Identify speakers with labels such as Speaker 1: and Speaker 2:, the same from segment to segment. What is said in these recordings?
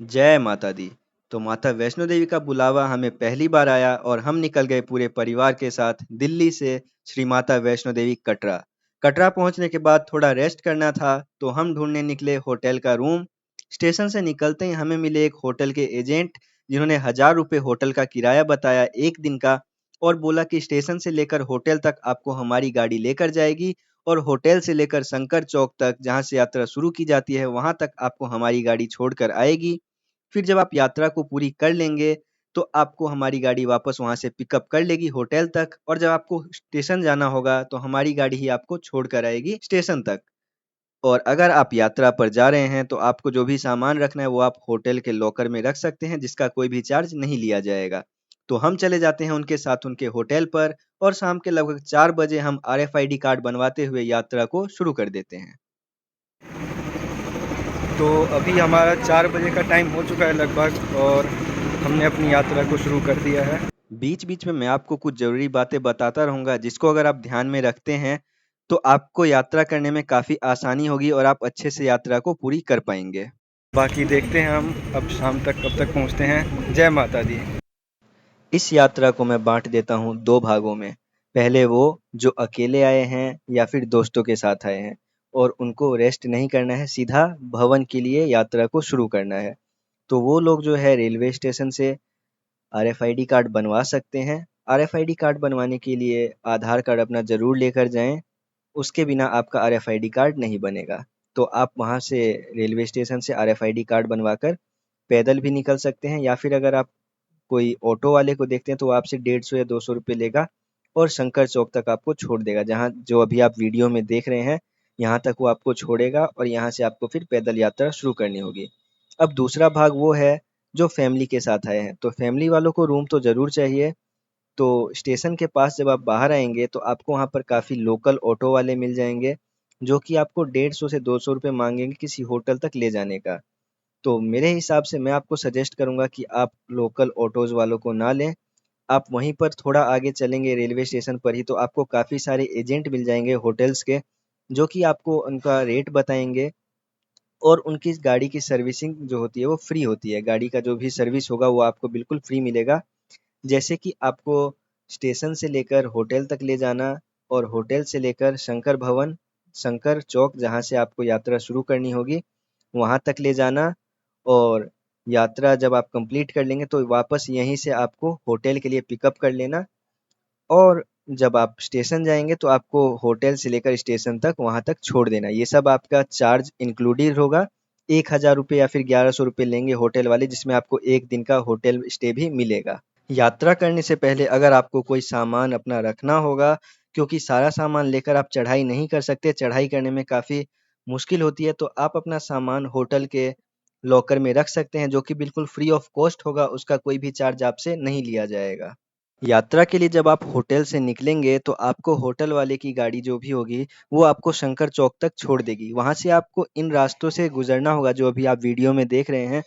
Speaker 1: जय माता दी। तो माता वैष्णो देवी का बुलावा हमें पहली बार आया और हम निकल गए पूरे परिवार के साथ दिल्ली से श्री माता वैष्णो देवी कटरा। कटरा पहुंचने के बाद थोड़ा रेस्ट करना था तो हम ढूंढने निकले होटल का रूम। स्टेशन से निकलते ही हमें मिले एक होटल के एजेंट, जिन्होंने 1000 रुपये होटल का किराया बताया एक दिन का, और बोला कि स्टेशन से लेकर होटल तक आपको हमारी गाड़ी लेकर जाएगी और होटल से लेकर शंकर चौक तक, जहाँ से यात्रा शुरू की जाती है, वहां तक आपको हमारी गाड़ी छोड़कर आएगी। फिर जब आप यात्रा को पूरी कर लेंगे, तो आपको हमारी गाड़ी वापस वहाँ से पिकअप कर लेगी होटल तक, और जब आपको स्टेशन जाना होगा, तो हमारी गाड़ी ही आपको छोड़कर आएगी स्टेशन तक। और अगर आप यात्रा पर जा रहे हैं, तो आपको जो भी सामान रखना है, वो आप होटल के लॉकर में रख सकते हैं, जिसका कोई भी चार्ज नहीं लिया जाएगा। तो हम चले जाते हैं उनके साथ उनके होटल पर, और शाम के लगभग 4 बजे हम आरएफआईडी कार्ड बनवाते हुए यात्रा को शुरू कर देते हैं। तो अभी हमारा 4 बजे का टाइम हो चुका है लगभग, और हमने अपनी यात्रा को शुरू कर दिया है। बीच-बीच में मैं आपको कुछ ज़रूरी बातें बताता रहूँगा, जिसको अगर आप ध्यान में रखते हैं, तो आपको यात्रा करने में काफ़ी आसानी होगी और आप अच्छे से यात्रा को पूरी कर पाएँगे। बाकी देखते हैं हम अब शाम तक कब तक पहुँचते हैं। जय माता दी। इस यात्रा को मैं बाँट देता हूँ 2 भागों में। पहले वो जो अकेले आए हैं या फिर दोस्तों के साथ आए हैं और उनको रेस्ट नहीं करना है, सीधा भवन के लिए यात्रा को शुरू करना है। तो वो लोग जो है रेलवे स्टेशन से आरएफआईडी कार्ड बनवा सकते हैं। आरएफआईडी कार्ड बनवाने के लिए आधार कार्ड अपना ज़रूर लेकर जाएँ, उसके बिना आपका आरएफआईडी कार्ड नहीं बनेगा। तो आप वहाँ से रेलवे स्टेशन से आरएफआईडी कार्ड बनवाकर पैदल भी निकल सकते हैं, या फिर अगर आप कोई ऑटो वाले को देखते हैं, तो वो आपसे 150 या 200 रुपये लेगा और शंकर चौक तक आपको छोड़ देगा, जहाँ जो अभी आप वीडियो में देख रहे हैं, यहाँ तक वो आपको छोड़ेगा और यहाँ से आपको फिर पैदल यात्रा शुरू करनी होगी। अब दूसरा भाग वो है जो फैमिली के साथ आए हैं, तो फैमिली वालों को रूम तो ज़रूर चाहिए। तो स्टेशन के पास जब आप बाहर आएँगे, तो आपको वहाँ पर काफ़ी लोकल ऑटो वाले मिल जाएँगे, जो कि आपको 150 से 200 रुपये माँगेंगे किसी होटल तक ले जाने का। तो मेरे हिसाब से मैं आपको सजेस्ट करूँगा कि आप लोकल ऑटोज़ वालों को ना लें। आप वहीं पर थोड़ा आगे चलेंगे रेलवे स्टेशन पर ही, तो आपको काफ़ी सारे एजेंट मिल जाएँगे होटल्स के, जो कि आपको उनका रेट बताएँगे और उनकी इस गाड़ी की सर्विसिंग जो होती है वो फ्री होती है। गाड़ी का जो भी सर्विस होगा वो आपको बिल्कुल फ्री मिलेगा। जैसे कि आपको स्टेशन से लेकर होटल तक ले जाना, और होटल से लेकर शंकर भवन, शंकर चौक, जहाँ से आपको यात्रा शुरू करनी होगी, वहाँ तक ले जाना, और यात्रा जब आप कंप्लीट कर लेंगे, तो वापस यहीं से आपको होटल के लिए पिकअप कर लेना, और जब आप स्टेशन जाएँगे, तो आपको होटल से लेकर स्टेशन तक वहाँ तक छोड़ देना। ये सब आपका चार्ज इंक्लूडेड होगा। 1000 रुपये या फिर 1100 रुपये लेंगे होटल वाले, जिसमें आपको 1 दिन का होटल स्टे भी मिलेगा। यात्रा करने से पहले अगर आपको कोई सामान अपना रखना होगा, क्योंकि सारा सामान लेकर आप चढ़ाई नहीं कर सकते, चढ़ाई करने में काफ़ी मुश्किल होती है, तो आप अपना सामान होटल के लॉकर में रख सकते हैं, जो कि बिल्कुल फ्री ऑफ कॉस्ट होगा, उसका कोई भी चार्ज आपसे नहीं लिया जाएगा। यात्रा के लिए जब आप होटल से निकलेंगे, तो आपको होटल वाले की गाड़ी जो भी होगी, वो आपको शंकर चौक तक छोड़ देगी। वहाँ से आपको इन रास्तों से गुज़रना होगा जो अभी आप वीडियो में देख रहे हैं।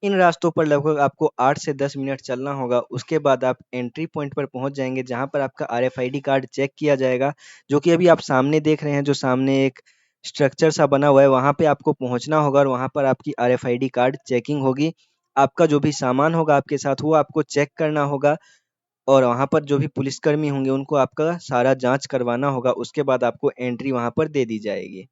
Speaker 1: इन रास्तों पर लगभग आपको 8 से 10 मिनट चलना होगा। उसके बाद आप एंट्री पॉइंट पर पहुँच जाएँगे, जहाँ पर आपका आरएफआईडी कार्ड चेक किया जाएगा, जो कि अभी आप सामने देख रहे हैं, जो सामने एक स्ट्रक्चर सा बना हुआ है, वहाँ पे आपको पहुँचना होगा और वहाँ पर आपकी आरएफआईडी कार्ड चेकिंग होगी। आपका जो भी सामान होगा आपके साथ, वो आपको चेक करना होगा, और वहाँ पर जो भी पुलिसकर्मी होंगे, उनको आपका सारा जाँच करवाना होगा। उसके बाद आपको एंट्री वहाँ पर दे दी जाएगी।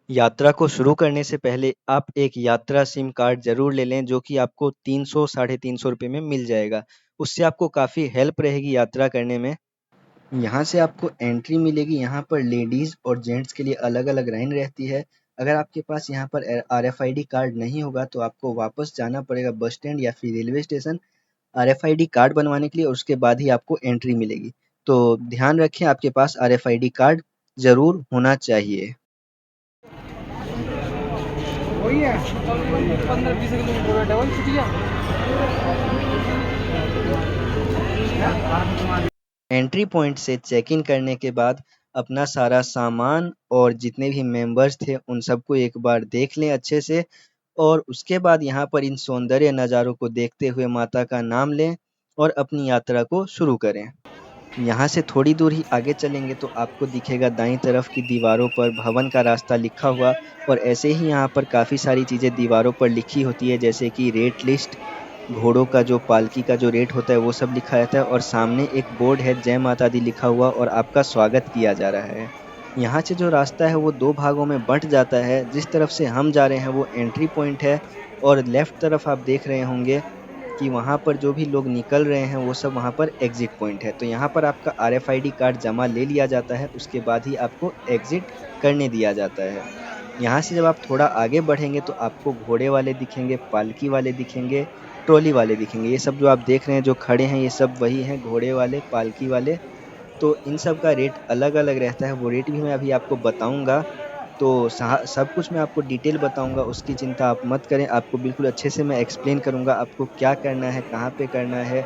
Speaker 1: यात्रा को शुरू करने से पहले आप एक यात्रा सिम कार्ड ज़रूर ले लें, जो कि आपको 300 साढ़े 300 रुपए में मिल जाएगा। उससे आपको काफ़ी हेल्प रहेगी यात्रा करने में। यहाँ से आपको एंट्री मिलेगी, यहाँ पर लेडीज़ और जेंट्स के लिए अलग-अलग लाइन रहती है। अगर आपके पास यहाँ पर आरएफआईडी कार्ड नहीं होगा, तो आपको वापस जाना पड़ेगा बस स्टैंड या फिर रेलवे स्टेशन आरएफआईडी कार्ड बनवाने के लिए, और उसके बाद ही आपको एंट्री मिलेगी। तो ध्यान रखें, आपके पास आरएफआईडी कार्ड ज़रूर होना चाहिए। वही है 15-20 किलोमीटर का डबल छुटिया। एंट्री पॉइंट से चेक इन करने के बाद अपना सारा सामान और जितने भी मेंबर्स थे उन सबको एक बार देख लें अच्छे से, और उसके बाद यहाँ पर इन सौंदर्य नज़ारों को देखते हुए माता का नाम लें और अपनी यात्रा को शुरू करें। यहाँ से थोड़ी दूर ही आगे चलेंगे तो आपको दिखेगा दाईं तरफ की दीवारों पर भवन का रास्ता लिखा हुआ, और ऐसे ही यहाँ पर काफ़ी सारी चीज़ें दीवारों पर लिखी होती है, जैसे कि रेट लिस्ट, घोड़ों का जो पालकी का जो रेट होता है वो सब लिखा रहता है, और सामने एक बोर्ड है जय माता दी लिखा हुआ और आपका स्वागत किया जा रहा है। यहाँ से जो रास्ता है वो 2 भागों में बँट जाता है। जिस तरफ से हम जा रहे हैं वो एंट्री पॉइंट है, और लेफ्ट तरफ आप देख रहे होंगे कि वहाँ पर जो भी लोग निकल रहे हैं वो सब वहाँ पर एग्ज़िट पॉइंट है। तो यहाँ पर आपका आरएफआईडी कार्ड जमा ले लिया जाता है, उसके बाद ही आपको एग्ज़िट करने दिया जाता है। यहाँ से जब आप थोड़ा आगे बढ़ेंगे तो आपको घोड़े वाले दिखेंगे, पालकी वाले दिखेंगे, ट्रॉली वाले दिखेंगे। ये सब जो आप देख रहे हैं जो खड़े हैं ये सब वही हैं, घोड़े वाले, पालकी वाले। तो इन सब का रेट अलग-अलग रहता है, वो रेट भी मैं अभी आपको बताऊँगा। तो सब कुछ मैं आपको डिटेल बताऊँगा, उसकी चिंता आप मत करें। आपको बिल्कुल अच्छे से मैं एक्सप्लेन करूँगा, आपको क्या करना है, कहाँ पे करना है,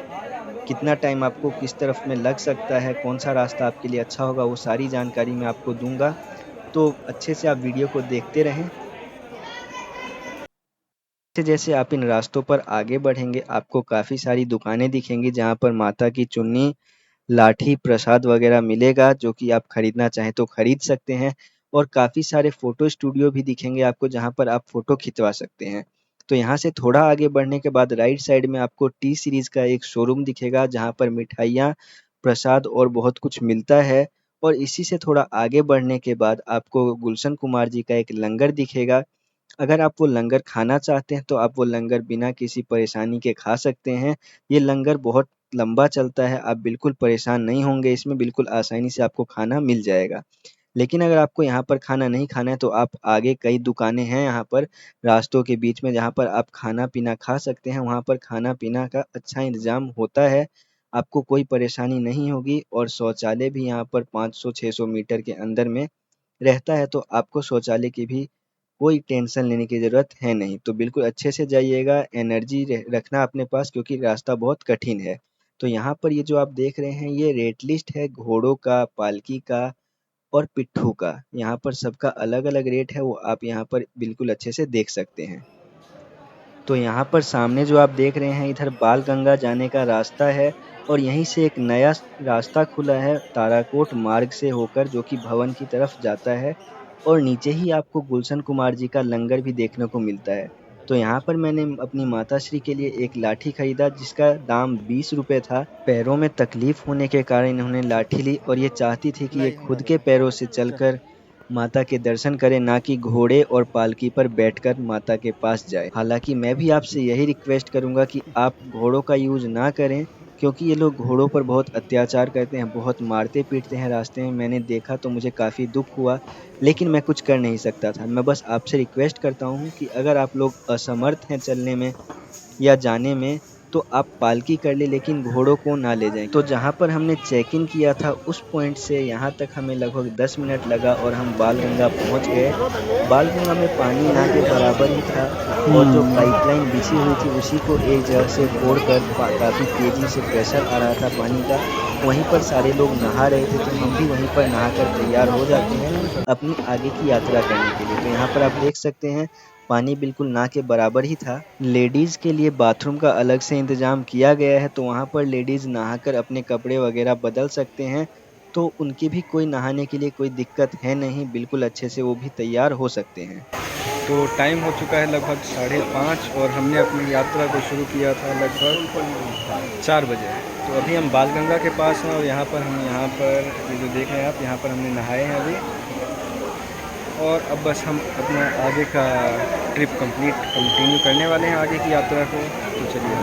Speaker 1: कितना टाइम आपको किस तरफ में लग सकता है, कौन-सा रास्ता आपके लिए अच्छा होगा, वो सारी जानकारी मैं आपको दूँगा। तो अच्छे से आप वीडियो को देखते रहें। जैसे आप इन रास्तों पर आगे बढ़ेंगे, आपको काफ़ी सारी दुकानें दिखेंगी जहाँ पर माता की चुन्नी, लाठी, प्रसाद वगैरह मिलेगा, जो कि आप खरीदना चाहें तो खरीद सकते हैं, और काफ़ी सारे फ़ोटो स्टूडियो भी दिखेंगे आपको जहाँ पर आप फ़ोटो खिंचवा सकते हैं। तो यहाँ से थोड़ा आगे बढ़ने के बाद राइट साइड में आपको टी सीरीज़ का एक शोरूम दिखेगा जहाँ पर मिठाइयाँ, प्रसाद और बहुत कुछ मिलता है, और इसी से थोड़ा आगे बढ़ने के बाद आपको गुलशन कुमार जी का एक लंगर दिखेगा। अगर आप वो लंगर खाना चाहते हैं तो आप वो लंगर बिना किसी परेशानी के खा सकते हैं। ये लंगर बहुत लंबा चलता है, आप बिल्कुल परेशान नहीं होंगे, इसमें बिल्कुल आसानी से आपको खाना मिल जाएगा। लेकिन अगर आपको यहाँ पर खाना नहीं खाना है तो आप आगे कई दुकानें हैं यहाँ पर रास्तों के बीच में जहाँ पर आप खाना-पीना खा सकते हैं, वहाँ पर खाना-पीना का अच्छा इंतज़ाम होता है। आपको कोई परेशानी नहीं होगी, और शौचालय भी यहाँ पर 500-600 मीटर के अंदर में रहता है, तो आपको शौचालय की भी कोई टेंशन लेने की ज़रूरत है नहीं। तो बिल्कुल अच्छे से जाइएगा, एनर्जी रखना अपने पास क्योंकि रास्ता बहुत कठिन है। तो यहाँ पर ये जो आप देख रहे हैं ये रेट लिस्ट है घोड़ों का, पालकी का और पिट्ठू का। यहाँ पर सबका अलग-अलग रेट है, वो आप यहाँ पर बिल्कुल अच्छे से देख सकते हैं। तो यहाँ पर सामने जो आप देख रहे हैं इधर बाल गंगा जाने का रास्ता है, और यहीं से एक नया रास्ता खुला है ताराकोट मार्ग से होकर जो कि भवन की तरफ जाता है, और नीचे ही आपको गुलशन कुमार जी का लंगर भी देखने को मिलता है। तो यहाँ पर मैंने अपनी माताश्री के लिए एक लाठी खरीदा जिसका दाम 20 रुपए था। पैरों में तकलीफ होने के कारण इन्होंने लाठी ली, और ये चाहती थी कि ये खुद के पैरों से चलकर माता के दर्शन करें, ना कि घोड़े और पालकी पर बैठकर माता के पास जाए। हालाँकि मैं भी आपसे यही रिक्वेस्ट करूँगा कि आप घोड़ों का यूज़ ना करें, क्योंकि ये लोग घोड़ों पर बहुत अत्याचार करते हैं, बहुत मारते-पीटते हैं रास्ते में। मैंने देखा तो मुझे काफ़ी दुःख हुआ, लेकिन मैं कुछ कर नहीं सकता था। मैं बस आपसे रिक्वेस्ट करता हूँ कि अगर आप लोग असमर्थ हैं चलने में या जाने में, तो आप पालकी कर लें, लेकिन घोड़ों को ना ले जाएँ। तो जहाँ पर हमने चेक इन किया था उस पॉइंट से यहाँ तक हमें लगभग 10 मिनट लगा, और हम बालगंगा पहुँच गए। बालगंगा में पानी ना के बराबर ही था, और जो पाइपलाइन बिछी हुई थी उसी को एक जगह से फोड़कर काफ़ी तेज़ी से प्रेशर आ रहा था पानी का। वहीं पर सारे लोग नहा रहे थे, तो हम भी वहीं पर नहाकर तैयार हो जाते हैं अपनी आगे की यात्रा करने के लिए। तो यहाँ पर आप देख सकते हैं पानी बिल्कुल ना के बराबर ही था। लेडीज़ के लिए बाथरूम का अलग से इंतज़ाम किया गया है, तो वहाँ पर लेडीज़ नहाकर अपने कपड़े वगैरह बदल सकते हैं। तो उनकी भी कोई नहाने के लिए कोई दिक्कत है नहीं, बिल्कुल अच्छे से वो भी तैयार हो सकते हैं। तो टाइम हो चुका है लगभग 5:30, और हमने अपनी यात्रा को शुरू किया था लगभग 4 बजे। तो अभी हम बालगंगा के पास हैं, और यहाँ पर ये जो देख रहे हैं आप, यहाँ पर हमने नहाए हैं अभी, और अब बस हम अपना आगे का ट्रिप कंटिन्यू करने वाले हैं आगे की यात्रा को। तो चलिए,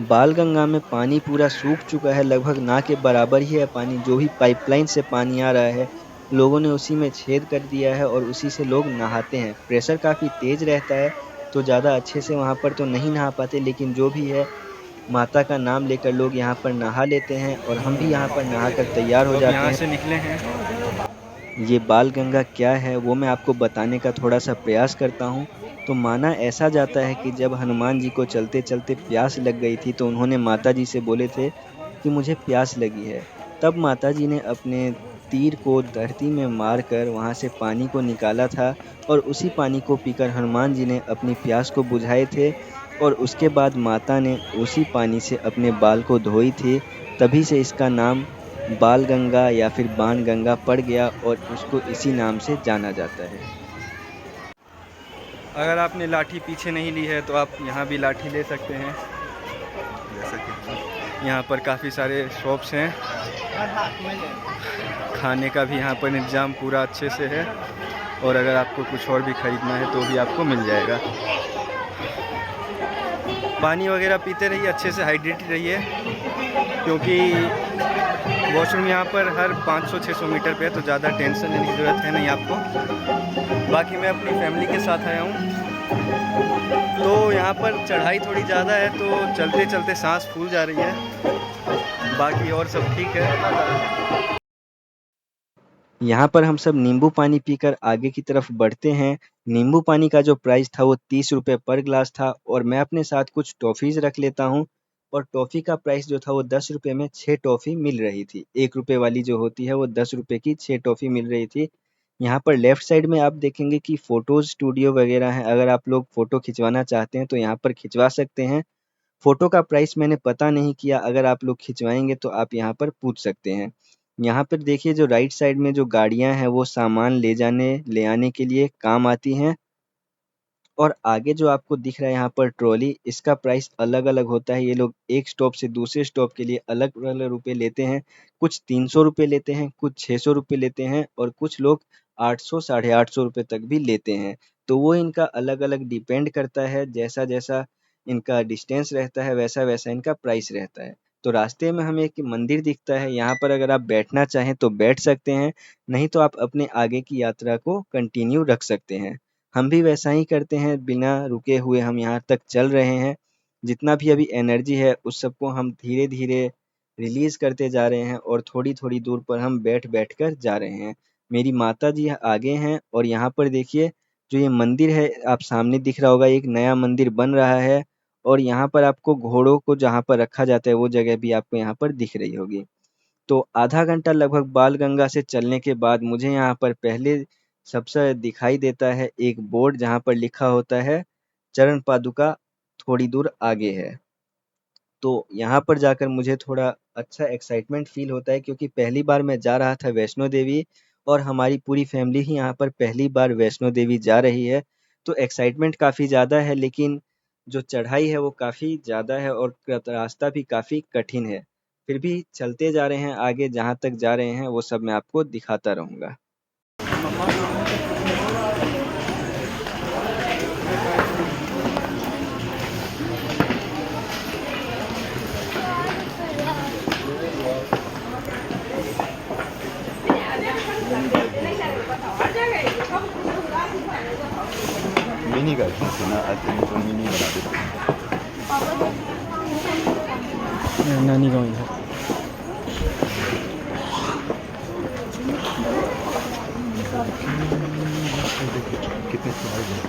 Speaker 1: बालगंगा में पानी पूरा सूख चुका है, लगभग ना के बराबर ही है पानी। जो भी पाइपलाइन से पानी आ रहा है लोगों ने उसी में छेद कर दिया है, और उसी से लोग नहाते हैं। प्रेशर काफ़ी तेज़ रहता है, तो ज़्यादा अच्छे से वहाँ पर तो नहीं नहा पाते, लेकिन जो भी है माता का नाम लेकर लोग यहाँ पर नहा लेते हैं, और हम भी यहाँ पर नहाकर तैयार हो जाते हैं। यहाँ से निकले हैं। ये बालगंगा क्या है वो मैं आपको बताने का थोड़ा-सा प्रयास करता हूँ। तो माना ऐसा जाता है कि जब हनुमान जी को चलते-चलते प्यास लग गई थी, तो उन्होंने माताजी से बोले थे कि मुझे प्यास लगी है। तब माताजी ने अपने तीर को धरती में मारकर वहाँ से पानी को निकाला था, और उसी पानी को पीकर हनुमान जी ने अपनी प्यास को बुझाए थे। और उसके बाद माता ने उसी पानी से अपने बाल को धोई थी। तभी से इसका नाम बाल गंगा या फिर बाण गंगा पड़ गया और उसको इसी नाम से जाना जाता है। अगर आपने लाठी पीछे नहीं ली है तो आप यहाँ भी लाठी ले सकते हैं। जैसा कि यहाँ पर काफ़ी सारे शॉप्स हैं, खाने का भी यहाँ पर इंतज़ाम पूरा अच्छे से है, और अगर आपको कुछ और भी ख़रीदना है तो भी आपको मिल जाएगा। पानी वगैरह पीते रहिए, अच्छे से हाइड्रेटेड रहिए, क्योंकि वॉशरूम यहाँ पर हर 500-600 मीटर पे है, तो ज़्यादा टेंशन लेने की ज़रूरत है नहीं आपको। बाकी मैं अपनी फैमिली के साथ आया हूँ, तो यहाँ पर चढ़ाई थोड़ी ज़्यादा है, तो चलते चलते सांस फूल जा रही है, बाकी और सब ठीक है। यहाँ पर हम सब नींबू पानी पीकर आगे की तरफ बढ़ते हैं। नींबू पानी का जो प्राइस था वो 30 रुपये पर ग्लास था, और मैं अपने साथ कुछ टॉफ़ीज़ रख लेता हूँ, और टॉफ़ी का प्राइस जो था वो 10 रुपये में 6 टॉफ़ी मिल रही थी। 1 रुपये वाली जो होती है वो 10 रुपये की 6 टॉफ़ी मिल रही थी। यहाँ पर लेफ्ट साइड में आप देखेंगे कि फ़ोटोज़ स्टूडियो वगैरह है, अगर आप लोग फ़ोटो खिंचवाना चाहते हैं तो यहाँ पर खिंचवा सकते हैं। फ़ोटो का प्राइस मैंने पता नहीं किया, अगर आप लोग खिंचवाएँगे तो आप यहाँ पर पूछ सकते हैं। यहाँ पर देखिए जो राइट साइड में जो गाड़ियाँ हैं वो सामान ले आने के लिए काम आती हैं, और आगे जो आपको दिख रहा है यहाँ पर ट्रॉली, इसका प्राइस अलग-अलग होता है। ये लोग एक स्टॉप से दूसरे स्टॉप के लिए अलग-अलग रुपए लेते हैं। कुछ 300 रुपए लेते हैं, कुछ 600 रुपए लेते हैं, और कुछ लोग 800 साढ़े 800 रुपए तक भी लेते हैं। तो वो इनका अलग-अलग डिपेंड करता है, जैसा-जैसा इनका डिस्टेंस रहता है वैसा-वैसा इनका प्राइस रहता है। तो रास्ते में हमें एक मंदिर दिखता है, यहाँ पर अगर आप बैठना चाहें तो बैठ सकते हैं, नहीं तो आप अपने आगे की यात्रा को कंटिन्यू रख सकते हैं। हम भी वैसा ही करते हैं, बिना रुके हुए हम यहाँ तक चल रहे हैं। जितना भी अभी एनर्जी है उस सबको हम धीरे-धीरे रिलीज़ करते जा रहे हैं, और थोड़ी-थोड़ी दूर पर हम बैठ-बैठ कर जा रहे हैं। मेरी माताजी आगे हैं, और यहाँ पर देखिए जो ये मंदिर है, आप सामने दिख रहा होगा, एक नया मंदिर बन रहा है, और यहाँ पर आपको घोड़ों को जहाँ पर रखा जाता है वो जगह भी आपको यहाँ पर दिख रही होगी। तो आधा घंटा लगभग बालगंगा से चलने के बाद मुझे यहाँ पर पहले सबसे दिखाई देता है एक बोर्ड, जहाँ पर लिखा होता है चरण पादुका थोड़ी दूर आगे है। तो यहाँ पर जाकर मुझे थोड़ा अच्छा एक्साइटमेंट फ़ील होता है, क्योंकि पहली बार मैं जा रहा था वैष्णो देवी, और हमारी पूरी फैमिली ही यहाँ पर पहली बार वैष्णो देवी जा रही है। तो एक्साइटमेंट काफ़ी ज़्यादा है, लेकिन जो चढ़ाई है वो काफ़ी ज़्यादा है, और रास्ता भी काफ़ी कठिन है। फिर भी चलते जा रहे हैं आगे, जहाँ तक जा रहे हैं वो सब मैं आपको दिखाता रहूँगा।
Speaker 2: मिनी करते हैं ना, आज तो मिनी बना देते हैं।
Speaker 3: नानी गाँव है।
Speaker 2: कितने स्लाइड हैं।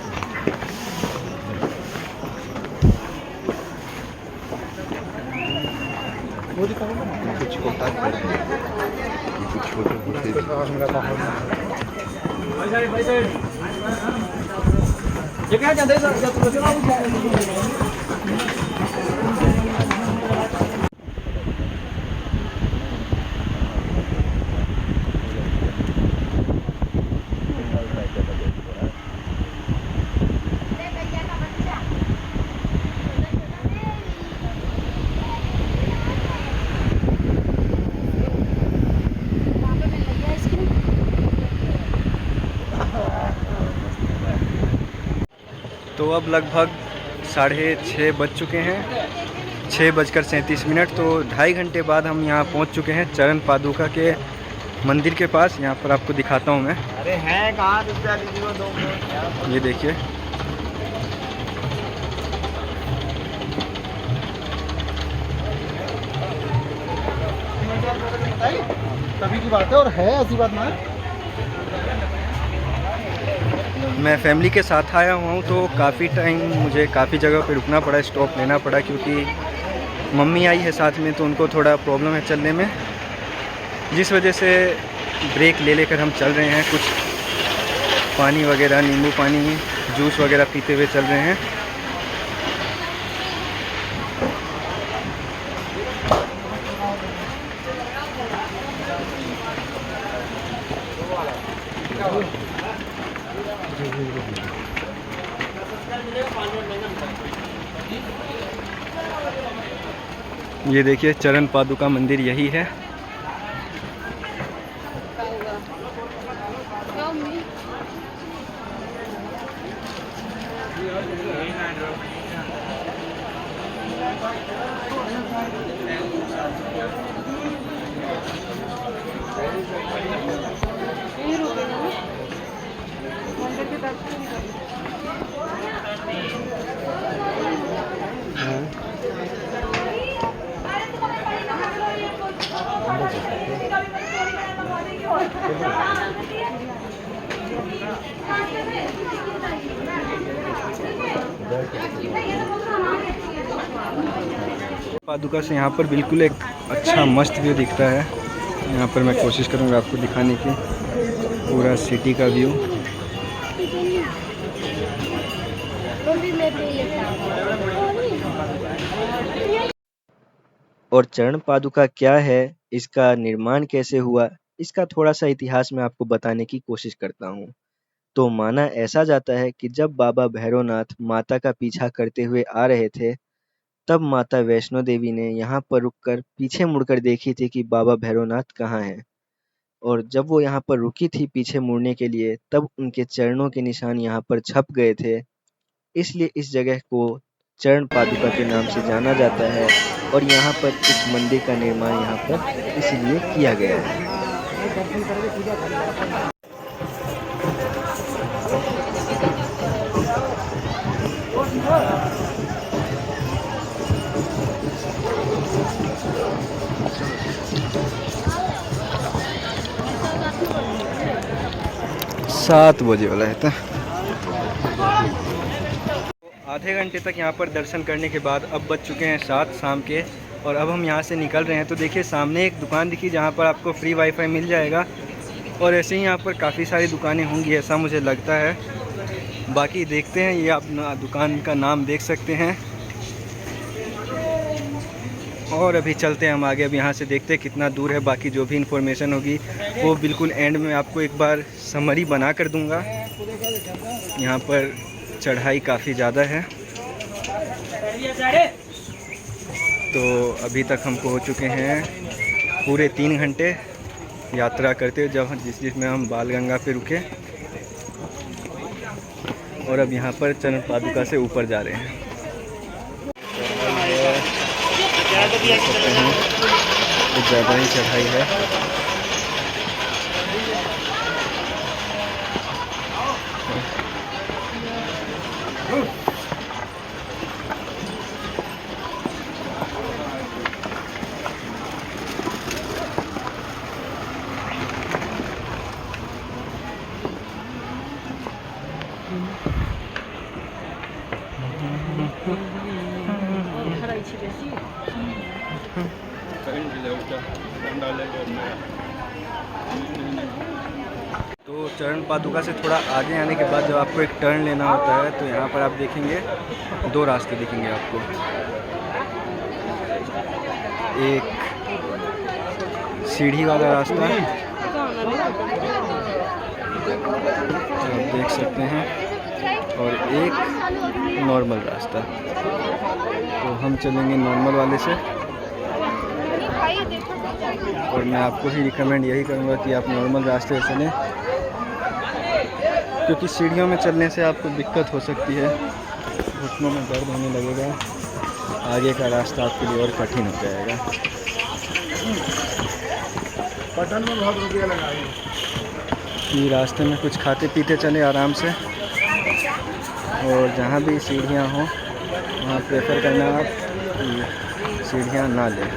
Speaker 3: वो दिखाओ ना।
Speaker 2: कुछ छोटा करते हैं, कुछ छोटे होते भी।
Speaker 3: ये क्या कहते हैं सर?
Speaker 1: तो अब लगभग 6:30 बज चुके हैं, 6:37। तो 2.5 घंटे बाद हम यहाँ पहुँच चुके हैं चरण पादुका के मंदिर के पास। यहाँ पर आपको दिखाता हूँ मैं।
Speaker 3: अरे हैं कहाँ? दीदी को दो।
Speaker 1: ये देखिए,
Speaker 3: तभी की बात है, और है ऐसी बात ना।
Speaker 1: मैं फैमिली के साथ आया हुआ हूँ, तो काफ़ी टाइम मुझे काफ़ी जगह पे रुकना पड़ा, स्टॉप लेना पड़ा, क्योंकि मम्मी आई है साथ में, तो उनको थोड़ा प्रॉब्लम है चलने में, जिस वजह से ब्रेक ले लेकर हम चल रहे हैं। कुछ पानी वगैरह, नींबू पानी, जूस वगैरह पीते हुए चल रहे हैं। ये देखिए चरण पादुका मंदिर यही है। पादुका से यहाँ पर बिल्कुल एक अच्छा मस्त व्यू दिखता है। यहाँ पर मैं कोशिश करूँगा आपको दिखाने की पूरा सिटी का व्यू। और चरण पादुका क्या है, इसका निर्माण कैसे हुआ, इसका थोड़ा सा इतिहास मैं आपको बताने की कोशिश करता हूँ। तो माना ऐसा जाता है कि जब बाबा भैरवनाथ माता का पीछा करते हुए आ रहे थे, तब माता वैष्णो देवी ने यहाँ पर रुककर पीछे मुड़कर देखी थी कि बाबा भैरवनाथ कहाँ हैं। और जब वो यहाँ पर रुकी थी पीछे मुड़ने के लिए, तब उनके चरणों के निशान यहाँ पर छप गए थे। इसलिए इस जगह को चरण पादुका के नाम से जाना जाता है। और यहाँ पर इस मंदिर का निर्माण यहाँ पर इसलिए किया गया है। 7 बजे वाला है था। आधे घंटे तक यहाँ पर दर्शन करने के बाद अब बज चुके हैं 7 शाम के, और अब हम यहाँ से निकल रहे हैं। तो देखिए सामने एक दुकान दिखी जहाँ पर आपको फ्री वाईफाई मिल जाएगा, और ऐसे ही यहाँ पर काफ़ी सारी दुकानें होंगी ऐसा मुझे लगता है। बाकी देखते हैं, ये आप दुकान का नाम देख सकते हैं। और अभी चलते हैं हम आगे। अब यहाँ से देखते हैं कितना दूर है। बाकी जो भी इंफॉर्मेशन होगी वो बिल्कुल एंड में आपको एक बार समरी बना कर दूँगा। यहाँ पर चढ़ाई काफ़ी ज़्यादा है। तो अभी तक हमको हो चुके हैं पूरे 3 घंटे यात्रा करते हुए, जब जिसमें हम बालगंगा पे रुके, और अब यहाँ पर चरण पादुका से ऊपर जा रहे हैं। कुछ ज़्यादा ही चढ़ाई है। तो चरण पादुका से थोड़ा आगे आने के बाद जब आपको एक टर्न लेना होता है, तो यहाँ पर आप देखेंगे 2 रास्ते दिखेंगे आपको। एक सीढ़ी वाला रास्ता आप देख सकते हैं, और एक नॉर्मल रास्ता। तो हम चलेंगे नॉर्मल वाले से, और मैं आपको ही रिकमेंड यही करूँगा कि आप नॉर्मल रास्ते से चलें, क्योंकि सीढ़ियों में चलने से आपको दिक्कत हो सकती है, घुटनों में दर्द होने लगेगा, आगे का रास्ता आपके लिए और कठिन हो जाएगा।
Speaker 3: पटन में बहुत रुपया लगाए
Speaker 1: कि रास्ते में कुछ खाते पीते चले आराम से, और जहाँ भी सीढ़ियाँ हों वहाँ प्रेफर करना आप सीढ़ियाँ ना लें।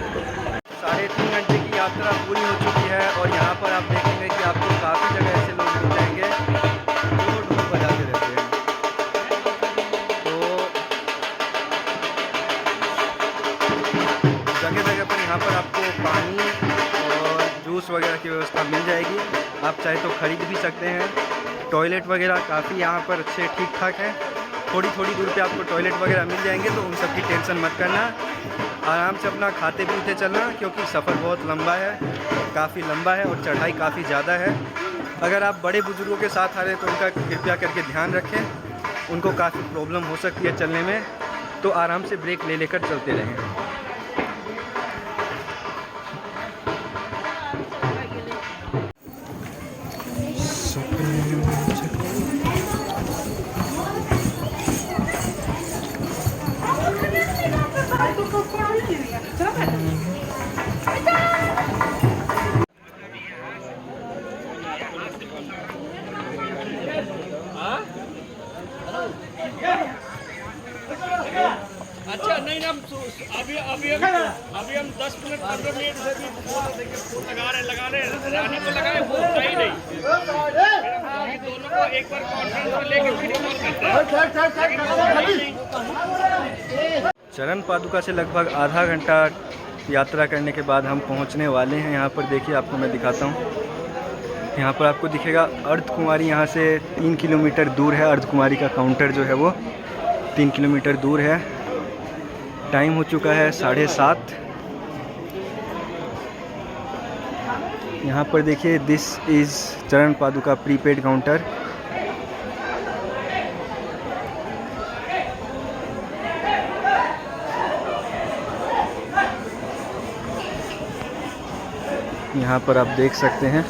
Speaker 1: 3.5 घंटे की यात्रा पूरी हो चुकी है, और यहाँ पर आप देखेंगे कि आपको काफ़ी जगह ऐसे लोग मिल जाएंगे जो ढोल बजाते रहते हैं। तो जगह जगह पर यहाँ पर आपको पानी और जूस वगैरह की व्यवस्था मिल जाएगी। आप चाहे तो ख़रीद भी सकते हैं। टॉयलेट वगैरह काफ़ी यहाँ पर अच्छे ठीक ठाक है। थोड़ी थोड़ी दूर पे आपको टॉयलेट वगैरह मिल जाएंगे, तो उन सब की टेंशन मत करना। आराम से अपना खाते पीते चलना, क्योंकि सफ़र बहुत लंबा है, काफ़ी लंबा है, और चढ़ाई काफ़ी ज़्यादा है। अगर आप बड़े बुजुर्गों के साथ आ रहे हैं तो उनका कृपया करके ध्यान रखें। उनको काफ़ी प्रॉब्लम हो सकती है चलने में, तो आराम से ब्रेक ले लेकर चलते रहें।
Speaker 4: अच्छा नहीं ना, अभी हम 10 मिनट 15 मिनट से भी फोन लगा रहे रानी को लगाए, वो उठा ही नहीं। फिर हम दोनों को एक बार कॉन्फ्रेंस में लेके वीडियो कॉल करते हैं।
Speaker 1: चरण पादुका से लगभग आधा घंटा यात्रा करने के बाद हम पहुंचने वाले हैं। यहाँ पर देखिए, आपको मैं दिखाता हूँ। यहाँ पर आपको दिखेगा अर्धकुमारी, यहाँ से 3 किलोमीटर दूर है। अर्धकुमारी का काउंटर जो है वो 3 किलोमीटर दूर है। टाइम हो चुका है 7:30। यहाँ पर देखिए, दिस इज़ चरण पादुका प्रीपेड काउंटर। यहाँ पर आप देख सकते हैं।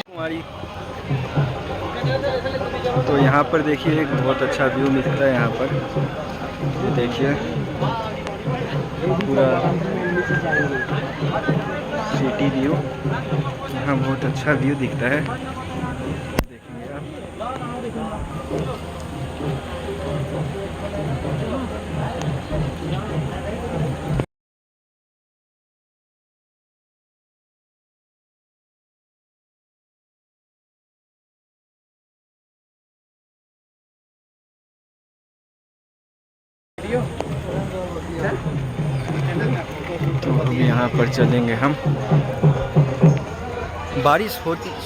Speaker 1: कुमारी, तो यहाँ पर देखिए एक बहुत अच्छा व्यू मिलता है। यहाँ पर ये देखिए पूरा सिटी व्यू, यहाँ बहुत अच्छा व्यू दिखता है। देखेंगे आप। तो अब यहाँ पर चलेंगे हम। बारिश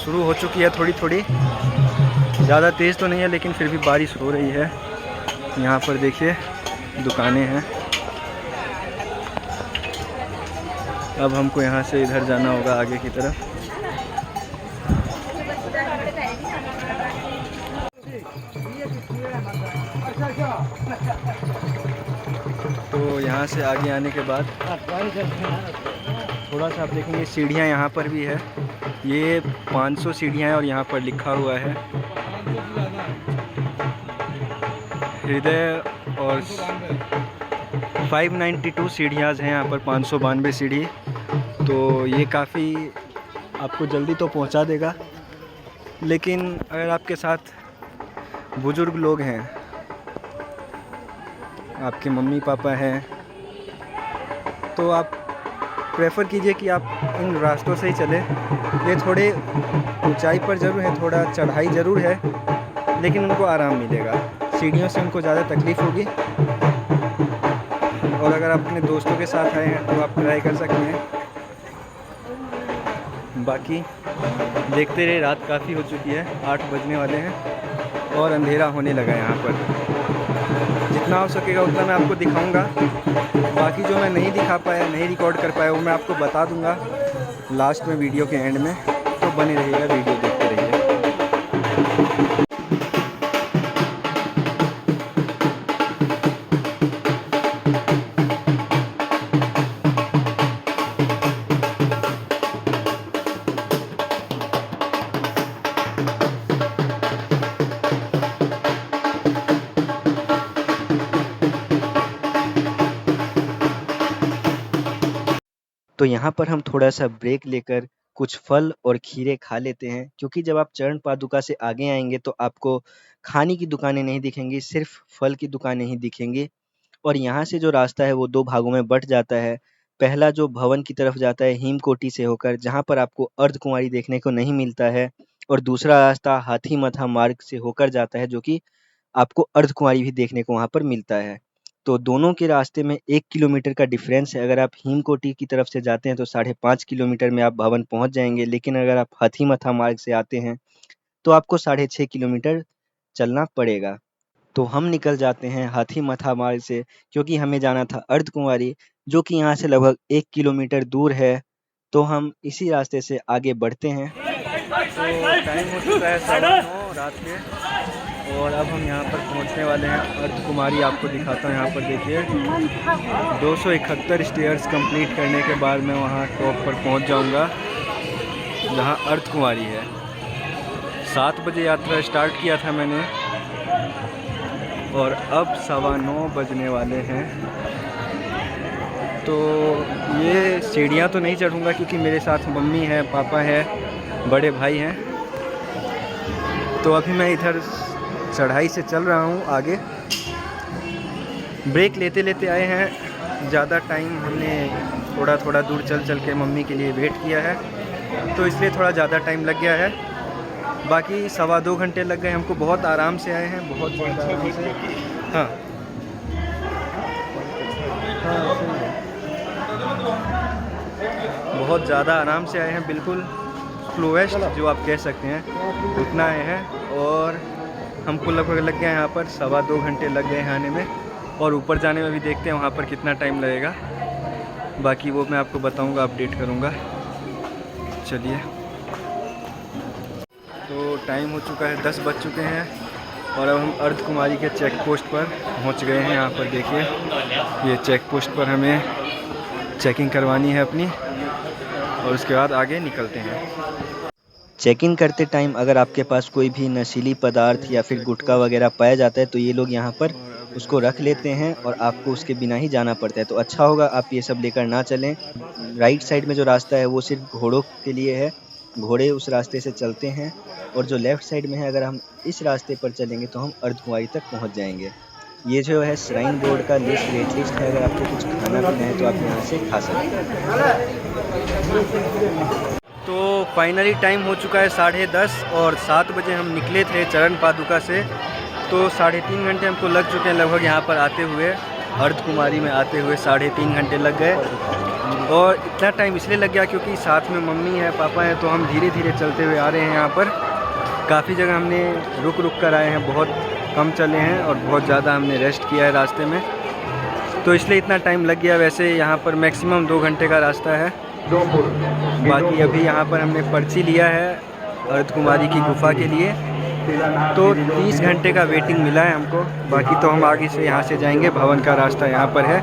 Speaker 1: शुरू हो चुकी है थोड़ी थोड़ी, ज़्यादा तेज़ तो नहीं है लेकिन फिर भी बारिश हो रही है। यहाँ पर देखिए दुकानें हैं। अब हमको यहाँ से इधर जाना होगा आगे की तरफ। तो यहाँ से आगे आने के बाद थोड़ा सा आप देखेंगे सीढ़ियाँ यहाँ पर भी है। ये 500 सीढ़ियाँ हैं और यहाँ पर लिखा हुआ है हृदय, और 592 सीढ़ियाँ हैं यहाँ पर, 592 सीढ़ी। तो ये काफ़ी आपको जल्दी तो पहुँचा देगा, लेकिन अगर आपके साथ बुज़ुर्ग लोग हैं, आपके मम्मी पापा हैं, तो आप प्रेफर कीजिए कि आप इन रास्तों से ही चलें। ये थोड़े ऊंचाई पर ज़रूर है, थोड़ा चढ़ाई ज़रूर है, लेकिन उनको आराम मिलेगा। सीढ़ियों से उनको ज़्यादा तकलीफ़ होगी। और अगर आप अपने दोस्तों के साथ आए हैं तो आप ट्राई कर सकते हैं। बाकी देखते रहे, रात काफ़ी हो चुकी है, 8 बजने वाले हैं और अंधेरा होने लगा यहाँ पर। जितना हो सकेगा उतना मैं आपको दिखाऊंगा। बाकी जो मैं नहीं दिखा पाया, नहीं रिकॉर्ड कर पाया, वो मैं आपको बता दूंगा लास्ट में वीडियो के एंड में। तो बने रहिएगा, वीडियो देखते रहिए। तो यहाँ पर हम थोड़ा सा ब्रेक लेकर कुछ फल और खीरे खा लेते हैं, क्योंकि जब आप चरण पादुका से आगे आएंगे तो आपको खाने की दुकानें नहीं दिखेंगी, सिर्फ फल की दुकानें ही दिखेंगी। और यहाँ से जो रास्ता है वो 2 भागों में बँट जाता है। पहला जो भवन की तरफ जाता है हिमकोटी से होकर, जहाँ पर आपको अर्धकुंवारी देखने को नहीं मिलता है, और दूसरा रास्ता हाथीमथा मार्ग से होकर जाता है, जो कि आपको अर्धकुंवारी भी देखने को वहाँ पर मिलता है। तो दोनों के रास्ते में 1 किलोमीटर का डिफरेंस है। अगर आप हिमकोटी की तरफ से जाते हैं तो 5.5 किलोमीटर में आप भवन पहुँच जाएँगे, लेकिन अगर आप हाथीमथा मार्ग से आते हैं तो आपको 6.5 किलोमीटर चलना पड़ेगा। तो हम निकल जाते हैं हाथीमथा मार्ग से, क्योंकि हमें जाना था अर्धकुंवारी, जो कि यहाँ से लगभग 1 किलोमीटर दूर है। तो हम इसी रास्ते से आगे बढ़ते हैं। तो टाइम हो चुका है 9:15 रात के, और अब हम यहाँ पर पहुँचने वाले हैं अर्धकुमारी। आपको दिखाता हूँ, यहाँ पर देखिए 271 स्टेयर्स कंप्लीट करने के बाद मैं वहाँ टॉप पर पहुँच जाऊँगा, जहाँ अर्धकुमारी है। 7 बजे यात्रा स्टार्ट किया था मैंने, और अब 9:15 बजने वाले हैं। तो ये सीढ़ियाँ तो नहीं चढ़ूँगा, क्योंकि मेरे साथ मम्मी है, पापा है, बड़े भाई हैं। तो अभी मैं इधर चढ़ाई से चल रहा हूँ आगे। ब्रेक लेते लेते आए हैं। ज़्यादा टाइम हमने थोड़ा दूर चल के मम्मी के लिए वेट किया है, तो इसलिए थोड़ा ज़्यादा टाइम लग गया है। बाकी 2.25 घंटे लग गए हमको। बहुत आराम से आए हैं, बहुत ज़्यादा आराम से। हाँ हाँ, सही है। बहुत ज़्यादा आराम से आए हैं, बिल्कुल स्लोएस्ट जो आप कह सकते हैं, उतना आए हैं। और हमको लगभग लग गया यहाँ पर 2.25 घंटे लग गए हैं आने में, और ऊपर जाने में भी देखते हैं वहाँ पर कितना टाइम लगेगा। बाकी वो मैं आपको बताऊँगा, अपडेट करूँगा। चलिए, तो टाइम हो चुका है, 10 बज चुके हैं, और अब हम अर्धकुमारी के चेक पोस्ट पर पहुंच गए हैं। यहाँ पर देखिए, ये चेक पोस्ट पर हमें चेकिंग करवानी है अपनी, और उसके बाद आगे निकलते हैं। चेकिंग करते टाइम अगर आपके पास कोई भी नशीली पदार्थ या फिर गुटखा वगैरह पाया जाता है, तो ये लोग यहाँ पर उसको रख लेते हैं, और आपको उसके बिना ही जाना पड़ता है। तो अच्छा होगा आप ये सब लेकर ना चलें। राइट साइड में जो रास्ता है वो सिर्फ घोड़ों के लिए है, घोड़े उस रास्ते से चलते हैं। और जो लेफ़्ट साइड में है, अगर हम इस रास्ते पर चलेंगे तो हम अर्धकुंवारी तक पहुंच जाएंगे। ये जो है श्राइन बोर्ड का रेट लिस्ट है। अगर आपको कुछ खाना पीना है तो आप यहाँ से खा सकते हैं। तो फाइनली टाइम हो चुका है 10:30, और 7 बजे हम निकले थे चरण पादुका से। तो 3.5 घंटे हमको लग चुके हैं लगभग यहाँ पर आते हुए। अर्धकुमारी में आते हुए 3.5 घंटे लग गए, और इतना टाइम इसलिए लग गया क्योंकि साथ में मम्मी है, पापा हैं, तो हम धीरे धीरे चलते हुए आ रहे हैं। यहाँ पर काफ़ी जगह हमने रुक कर आए हैं, बहुत कम चले हैं, और बहुत ज़्यादा हमने रेस्ट किया है रास्ते में, तो इसलिए इतना टाइम लग गया। वैसे यहाँ पर मैक्सिमम 2 घंटे का रास्ता है। बाकी अभी यहाँ पर हमने पर्ची लिया है अर्धकुमारी की गुफा के लिए, तो 30 घंटे का वेटिंग मिला है हमको। बाकी तो हम आगे से यहाँ से जाएंगे, भवन का रास्ता यहाँ पर है,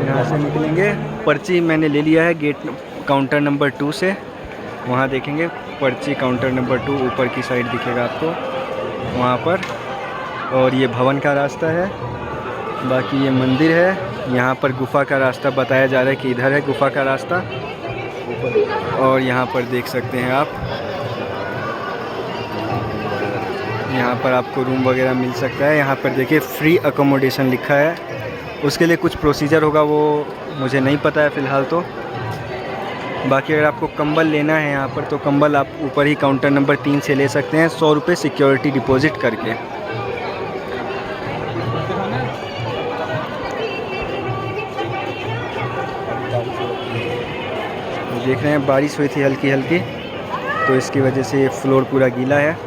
Speaker 1: यहाँ से निकलेंगे। पर्ची मैंने ले लिया है गेट काउंटर नंबर 2 से, वहाँ देखेंगे पर्ची काउंटर नंबर 2 ऊपर की साइड दिखेगा आपको वहाँ पर। और ये भवन का रास्ता है, बाकी ये मंदिर है। यहाँ पर गुफा का रास्ता बताया जा रहा है कि इधर है गुफा का रास्ता, और यहाँ पर देख सकते हैं आप, यहाँ पर आपको रूम वगैरह मिल सकता है। यहाँ पर देखिए फ्री अकोमोडेशन लिखा है, उसके लिए कुछ प्रोसीजर होगा, वो मुझे नहीं पता है फ़िलहाल तो। बाकी अगर आपको कंबल लेना है यहाँ पर, तो कंबल आप ऊपर ही काउंटर नंबर 3 से ले सकते हैं, 100 रुपये सिक्योरिटी डिपॉजिट करके। देख रहे हैं बारिश हुई थी हल्की हल्की, तो इसकी वजह से ये फ्लोर पूरा गीला है।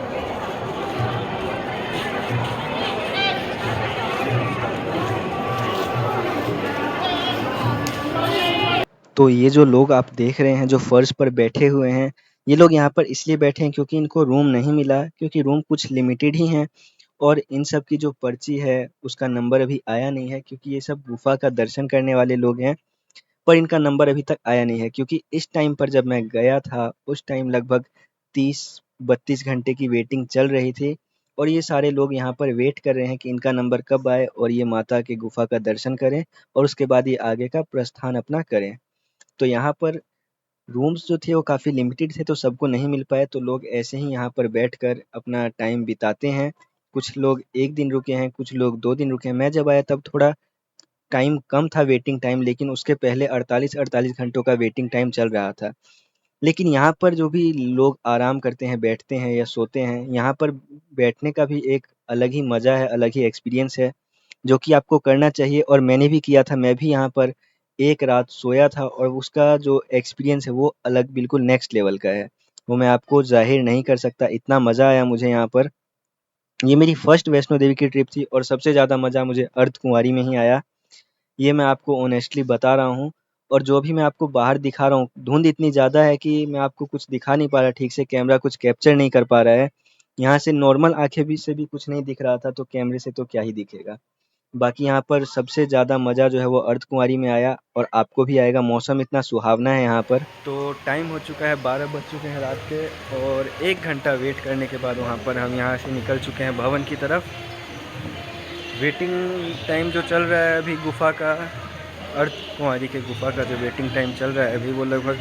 Speaker 1: तो ये जो लोग आप देख रहे हैं जो फर्श पर बैठे हुए हैं, ये लोग यहाँ पर इसलिए बैठे हैं क्योंकि इनको रूम नहीं मिला, क्योंकि रूम कुछ लिमिटेड ही हैं। और इन सब की जो पर्ची है उसका नंबर अभी आया नहीं है, क्योंकि ये सब गुफा का दर्शन करने वाले लोग हैं, पर इनका नंबर अभी तक आया नहीं है। क्योंकि इस टाइम पर जब मैं गया था उस टाइम लगभग 30-32 घंटे की वेटिंग चल रही थी, और ये सारे लोग यहाँ पर वेट कर रहे हैं कि इनका नंबर कब आए और ये माता के गुफा का दर्शन करें, और उसके बाद ये आगे का प्रस्थान अपना करें। तो यहाँ पर रूम्स जो थे वो काफ़ी लिमिटेड थे, तो सबको नहीं मिल पाए, तो लोग ऐसे ही यहाँ पर बैठकर अपना टाइम बिताते हैं। कुछ लोग 1 दिन रुके हैं, कुछ लोग 2 दिन रुके हैं। मैं जब आया तब थोड़ा टाइम कम था वेटिंग टाइम, लेकिन उसके पहले 48-48 घंटों का वेटिंग टाइम चल रहा था। लेकिन यहाँ पर जो भी लोग आराम करते हैं, बैठते हैं या सोते हैं, यहाँ पर बैठने का भी एक अलग ही मज़ा है, अलग ही एक्सपीरियंस है, जो कि आपको करना चाहिए और मैंने भी किया था। मैं भी यहाँ पर एक रात सोया था और उसका जो एक्सपीरियंस है वो अलग बिल्कुल नेक्स्ट लेवल का है। वो मैं आपको ज़ाहिर नहीं कर सकता, इतना मज़ा आया मुझे यहाँ पर। ये मेरी फर्स्ट वैष्णो देवी की ट्रिप थी और सबसे ज़्यादा मज़ा मुझे अर्धकुंवारी में ही आया। ये मैं आपको ऑनेस्टली बता रहा हूँ। और जो भी मैं आपको बाहर दिखा रहा हूँ, धुंध इतनी ज़्यादा है कि मैं आपको कुछ दिखा नहीं पा रहा ठीक से, कैमरा कुछ कैप्चर नहीं कर पा रहा है। यहाँ से नॉर्मल आँखें भी से भी कुछ नहीं दिख रहा था, तो कैमरे से तो क्या ही दिखेगा। बाकी यहाँ पर सबसे ज़्यादा मज़ा जो है वो अर्धकुंवारी में आया और आपको भी आएगा। मौसम इतना सुहावना है यहाँ पर। तो टाइम हो चुका है, 12 बज चुके हैं रात के और 1 घंटा वेट करने के बाद वहाँ पर हम यहाँ से निकल चुके हैं भवन की तरफ। वेटिंग टाइम जो चल रहा है अभी गुफ़ा का, अर्धकुंवारी के गुफ़ा का जो वेटिंग टाइम चल रहा है अभी, वो लगभग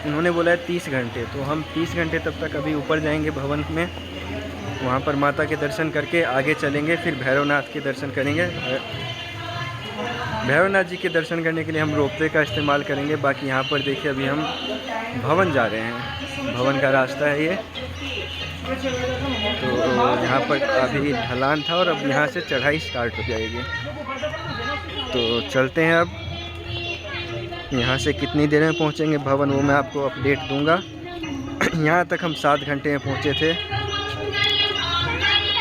Speaker 1: उन्होंने बोला है 30 घंटे। तो हम 30 घंटे तब तक अभी ऊपर जाएंगे भवन में, वहाँ पर माता के दर्शन करके आगे चलेंगे, फिर भैरवनाथ के दर्शन करेंगे। भैरवनाथ जी के दर्शन करने के लिए हम रोपवे का इस्तेमाल करेंगे। बाकी यहाँ पर देखिए अभी हम भवन जा रहे हैं, भवन का रास्ता है ये। तो यहाँ पर अभी ढलान था और अब यहाँ से चढ़ाई स्टार्ट हो जाएगी। तो चलते हैं अब। यहाँ से कितनी देर में पहुँचेंगे भवन वो मैं आपको अपडेट दूंगा। यहाँ तक हम 7 घंटे में पहुँचे थे।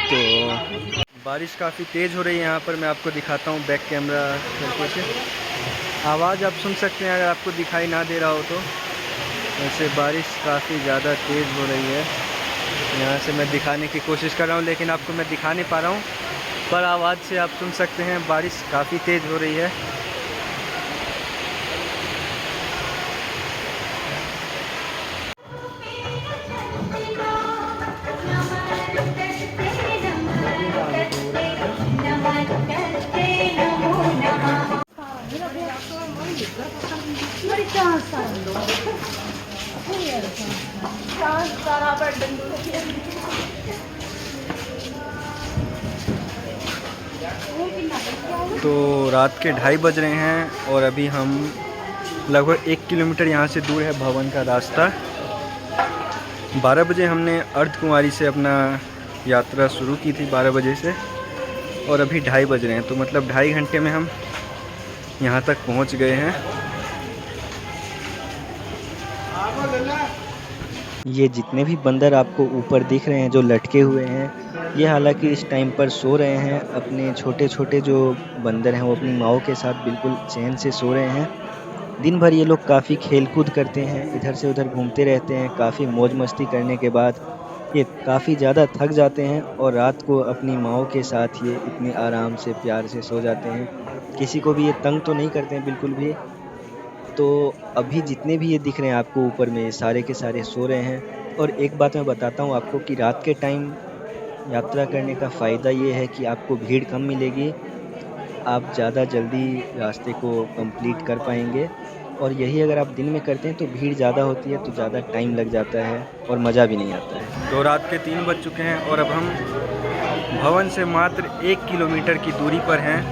Speaker 1: तो बारिश काफ़ी तेज़ हो रही है यहाँ पर, मैं आपको दिखाता हूँ बैक कैमरा करके से। आवाज़ आप सुन सकते हैं अगर आपको दिखाई ना दे रहा हो तो। वैसे बारिश काफ़ी ज़्यादा तेज़ हो रही है। यहाँ से मैं दिखाने की कोशिश कर रहा हूँ लेकिन आपको मैं दिखा नहीं पा रहा हूँ, पर आवाज़ से आप सुन सकते हैं बारिश काफ़ी तेज़ हो रही है। तो रात के 2:30 बज रहे हैं और अभी हम लगभग 1 किलोमीटर यहाँ से दूर है भवन का रास्ता। 12 बजे हमने अर्धकुंवारी से अपना यात्रा शुरू की थी, 12 बजे से, और अभी 2:30 बज रहे हैं। तो मतलब 2.5 घंटे में हम यहाँ तक पहुँच गए हैं। ये जितने भी बंदर आपको ऊपर दिख रहे हैं जो लटके हुए हैं, ये हालांकि इस टाइम पर सो रहे हैं। अपने छोटे छोटे जो बंदर हैं वो अपनी माओ के साथ बिल्कुल चैन से सो रहे हैं। दिन भर ये लोग काफ़ी खेल कूद करते हैं, इधर से उधर घूमते रहते हैं। काफ़ी मौज मस्ती करने के बाद ये काफ़ी ज़्यादा थक जाते हैं और रात को अपनी माओ के साथ ये इतने आराम से प्यार से सो जाते हैं। किसी को भी ये तंग तो नहीं करते हैं बिल्कुल भी। तो अभी जितने भी ये दिख रहे हैं आपको ऊपर में, सारे के सारे सो रहे हैं। और एक बात मैं बताता हूँ आपको कि रात के टाइम यात्रा करने का फ़ायदा ये है कि आपको भीड़ कम मिलेगी, आप ज़्यादा जल्दी रास्ते को कंप्लीट कर पाएंगे। और यही अगर आप दिन में करते हैं तो भीड़ ज़्यादा होती है, तो ज़्यादा टाइम लग जाता है और मज़ा भी नहीं आता है। तो रात के 3 बज चुके हैं और अब हम भवन से मात्र 1 किलोमीटर की दूरी पर हैं।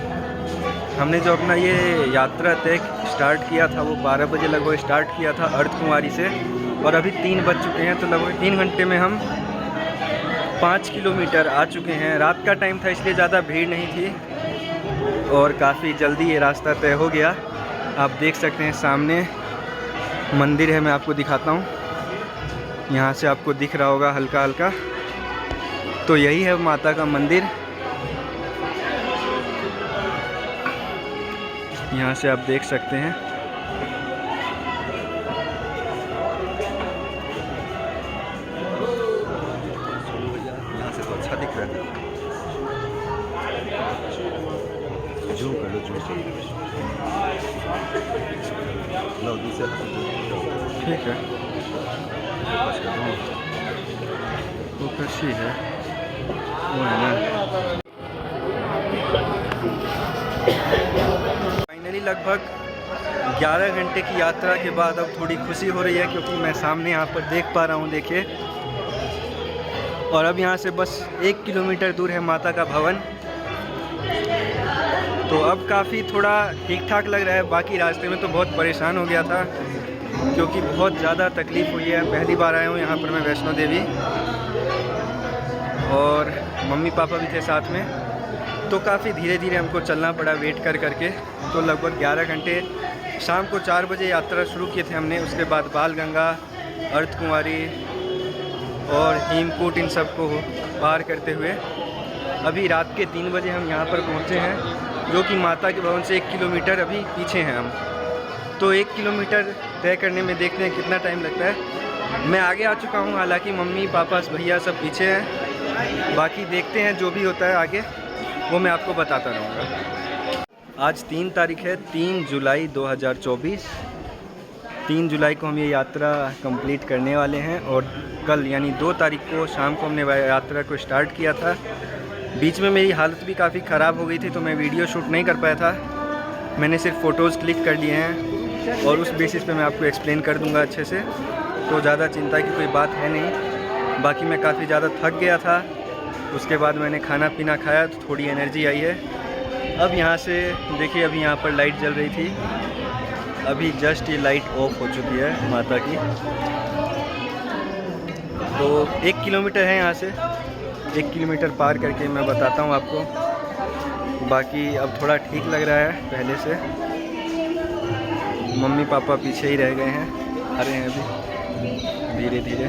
Speaker 1: हमने जो अपना ये यात्रा तय स्टार्ट किया था वो 12 बजे लगभग स्टार्ट किया था अर्धकुंवारी से, और अभी 3 बज चुके हैं। तो लगभग 3 घंटे में हम 5 किलोमीटर आ चुके हैं। रात का टाइम था इसलिए ज़्यादा भीड़ नहीं थी और काफ़ी जल्दी ये रास्ता तय हो गया। आप देख सकते हैं सामने मंदिर है, मैं आपको दिखाता हूँ। यहाँ से आपको दिख रहा होगा हल्का हल्का, तो यही है माता का मंदिर। यहाँ से आप देख सकते हैं।
Speaker 2: यहाँ से तो अच्छा दिख रहा है। जूम कर लो, जूम कर लो, दूसरे
Speaker 1: ठीक है, वो कैसी है वो है ना। फाइनली लगभग 11 घंटे की यात्रा के बाद अब थोड़ी खुशी हो रही है, क्योंकि मैं सामने यहाँ पर देख पा रहा हूँ। देखिए और अब यहाँ से बस 1 किलोमीटर दूर है माता का भवन। तो अब काफ़ी थोड़ा ठीक ठाक लग रहा है। बाकी रास्ते में तो बहुत परेशान हो गया था क्योंकि बहुत ज़्यादा तकलीफ़ हुई है। पहली बार आया हूँ यहाँ पर मैं वैष्णो देवी, और मम्मी पापा भी थे साथ में, तो काफ़ी धीरे धीरे हमको चलना पड़ा वेट कर करके। तो लगभग 11 घंटे, शाम को 4 बजे यात्रा शुरू किए थे हमने। उसके बाद बालगंगा, अर्धकुंवारी और हेमकूट, इन सब को पार करते हुए अभी रात के 3 बजे हम यहाँ पर पहुँचे हैं, जो कि माता के भवन से 1 किलोमीटर अभी पीछे हैं हम। तो 1 किलोमीटर तय करने में देखते हैं कितना टाइम लगता है। मैं आगे आ चुका हूँ, हालांकि मम्मी पापा भैया सब पीछे हैं। बाकी देखते हैं जो भी होता है आगे, वो मैं आपको बताता रहूँगा। आज 3 तारीख है, 3 जुलाई 2024। 3 जुलाई को हम ये यात्रा कंप्लीट करने वाले हैं, और कल यानी 2 तारीख को शाम को हमने यात्रा को स्टार्ट किया था। बीच में मेरी हालत भी काफ़ी ख़राब हो गई थी, तो मैं वीडियो शूट नहीं कर पाया था। मैंने सिर्फ फ़ोटोज़ क्लिक कर लिए हैं, और उस बेसिस पे मैं आपको एक्सप्लेन कर दूंगा अच्छे से। तो ज़्यादा चिंता की कोई बात है नहीं। बाकी मैं काफ़ी ज़्यादा थक गया था। उसके बाद मैंने खाना पीना खाया तो थोड़ी एनर्जी आई है। अब यहाँ से देखिए, अभी यहाँ पर लाइट जल रही थी, अभी जस्ट ये लाइट ऑफ हो चुकी है माता की। तो 1 किलोमीटर है यहाँ से, 1 किलोमीटर पार करके मैं बताता हूँ आपको। बाकी अब थोड़ा ठीक लग रहा है पहले से। मम्मी पापा पीछे ही रह गए हैं, आ रहे हैं अभी धीरे धीरे।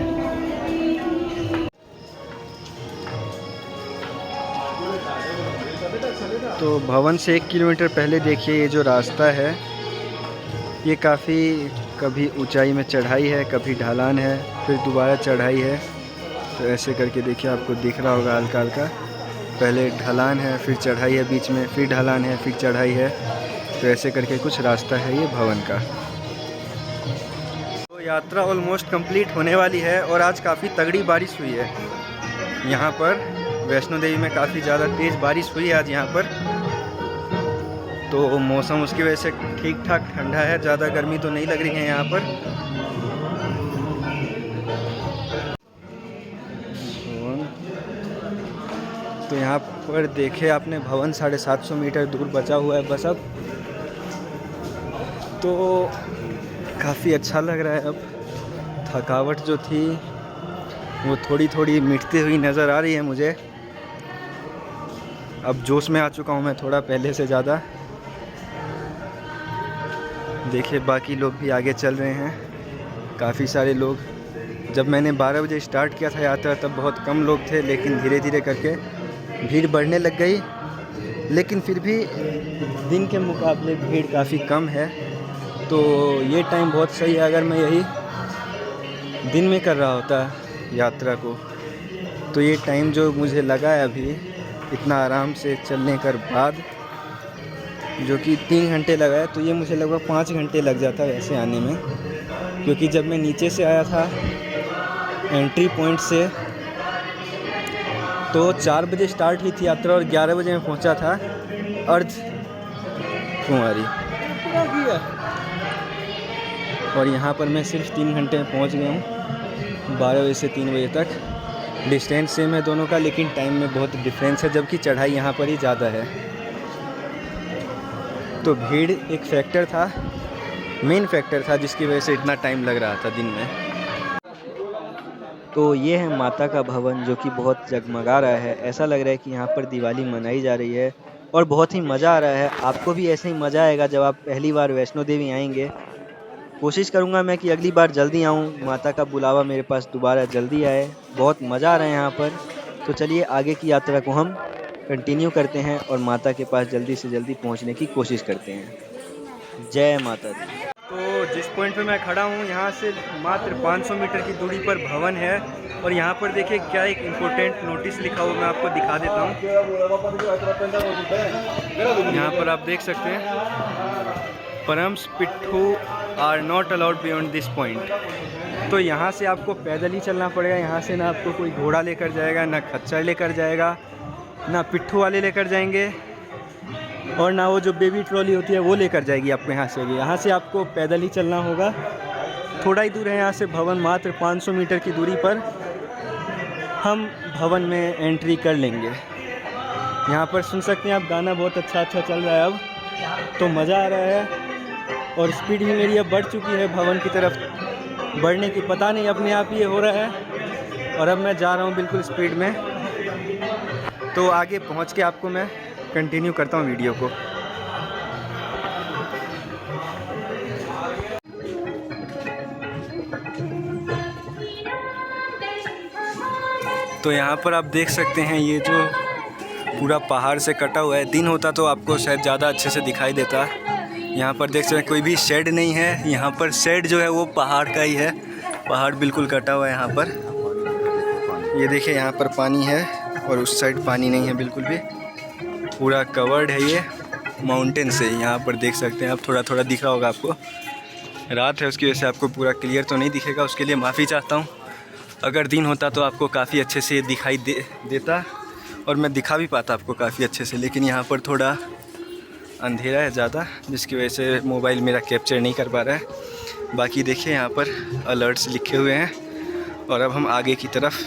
Speaker 1: तो भवन से 1 किलोमीटर पहले देखिए, ये जो रास्ता है ये काफ़ी कभी ऊंचाई में चढ़ाई है, कभी ढलान है, फिर दोबारा चढ़ाई है। तो ऐसे करके देखिए, आपको दिख रहा होगा हल्का हल्का। पहले ढलान है, फिर चढ़ाई है, बीच में फिर ढलान है, फिर चढ़ाई है। तो ऐसे करके कुछ रास्ता है ये भवन का। तो यात्रा ऑलमोस्ट कंप्लीट होने वाली है, और आज काफ़ी तगड़ी बारिश हुई है यहाँ पर। वैष्णो देवी में काफ़ी ज़्यादा तेज़ बारिश हुई है आज यहाँ पर। तो मौसम उसकी वजह से ठीक ठाक ठंडा है, ज़्यादा गर्मी तो नहीं लग रही है यहाँ पर। तो यहाँ पर देखे आपने, भवन 750 मीटर दूर बचा हुआ है बस अब। तो काफ़ी अच्छा लग रहा है अब। थकावट जो थी वो थोड़ी थोड़ी मिटती हुई नज़र आ रही है मुझे। अब जोश में आ चुका हूँ मैं थोड़ा पहले से ज़्यादा। देखिए बाकी लोग भी आगे चल रहे हैं, काफ़ी सारे लोग। जब मैंने 12 बजे स्टार्ट किया था यात्रा तब बहुत कम लोग थे, लेकिन धीरे धीरे करके भीड़ बढ़ने लग गई। लेकिन फिर भी दिन के मुकाबले भीड़ काफ़ी कम है, तो ये टाइम बहुत सही है। अगर मैं यही दिन में कर रहा होता यात्रा को, तो ये टाइम जो मुझे लगा है अभी इतना आराम से चलने कर बाद, जो कि 3 घंटे लगा है, तो ये मुझे लगभग 5 घंटे लग जाता है ऐसे आने में। क्योंकि जब मैं नीचे से आया था एंट्री पॉइंट से, तो 4 बजे स्टार्ट हुई थी यात्रा, और 11 बजे मैं पहुंचा था अर्धकुंवारी। और यहाँ पर मैं सिर्फ 3 घंटे में पहुँच गया हूँ, 12 बजे से 3 बजे तक। डिस्टेंस सेम है दोनों का, लेकिन टाइम में बहुत डिफरेंस है, जबकि चढ़ाई यहाँ पर ही ज़्यादा है। तो भीड़ एक फैक्टर था, मेन फैक्टर था, जिसकी वजह से इतना टाइम लग रहा था दिन में। तो ये है माता का भवन, जो कि बहुत जगमगा रहा है। ऐसा लग रहा है कि यहाँ पर दिवाली मनाई जा रही है, और बहुत ही मज़ा आ रहा है। आपको भी ऐसे ही मज़ा आएगा जब आप पहली बार वैष्णो देवी आएंगे। कोशिश करूँगा मैं कि अगली बार जल्दी आऊँ, माता का बुलावा मेरे पास दोबारा जल्दी आए। बहुत मज़ा आ रहा है यहाँ पर। तो चलिए आगे की यात्रा को हम कंटिन्यू करते हैं, और माता के पास जल्दी से जल्दी पहुँचने की कोशिश करते हैं। जय माता दी। तो जिस पॉइंट पे मैं खड़ा हूँ, यहाँ से मात्र 500 मीटर की दूरी पर भवन है। और यहाँ पर देखिए क्या एक इम्पोर्टेंट नोटिस लिखा हुआ, मैं आपको दिखा देता हूँ। यहाँ पर आप देख सकते हैं, prams pithu are not allowed beyond this point. तो यहाँ से आपको पैदल ही चलना पड़ेगा। यहाँ से ना आपको कोई घोड़ा लेकर जाएगा, ना खच्चर लेकर जाएगा, ना पिट्ठू वाले लेकर जाएंगे, और ना वो जो बेबी ट्रॉली होती है वो लेकर जाएगी आपको यहाँ से भी। यहाँ से आपको पैदल ही चलना होगा। थोड़ा ही दूर है यहाँ से भवन, मात्र 500 मीटर की दूरी पर। हम भवन में एंट्री कर लेंगे। यहाँ पर सुन सकते हैं आप, गाना बहुत अच्छा चल रहा है। अब तो मज़ा आ रहा है और स्पीड भी मेरी अब बढ़ चुकी है भवन की तरफ बढ़ने की, पता नहीं अपने आप ही ये हो रहा है। और अब मैं जा रहा हूँ बिल्कुल स्पीड में। तो आगे पहुँच के आपको मैं कंटिन्यू करता हूँ वीडियो को। तो यहाँ पर आप देख सकते हैं ये जो पूरा पहाड़ से कटा हुआ है। दिन होता तो आपको शायद ज़्यादा अच्छे से दिखाई देता। यहाँ पर देख सकते हैं कोई भी शेड नहीं है। यहाँ पर शेड जो है वो पहाड़ का ही है। पहाड़ बिल्कुल कटा हुआ है यहाँ पर। ये देखिए यहाँ पर पानी है और उस साइड पानी नहीं है बिल्कुल भी। पूरा कवर्ड है ये माउंटेन से। यहाँ पर देख सकते हैं आप, थोड़ा थोड़ा दिख रहा होगा आपको। रात है उसकी वजह से आपको पूरा क्लियर तो नहीं दिखेगा, उसके लिए माफ़ी चाहता हूँ। अगर दिन होता तो आपको काफ़ी अच्छे से दिखाई देता और मैं दिखा भी पाता आपको काफ़ी अच्छे से। लेकिन यहाँ पर थोड़ा अंधेरा है ज़्यादा, जिसकी वजह से मोबाइल मेरा कैप्चर नहीं कर पा रहा है। बाकी देखिए यहाँ पर अलर्ट्स लिखे हुए हैं और अब हम आगे की तरफ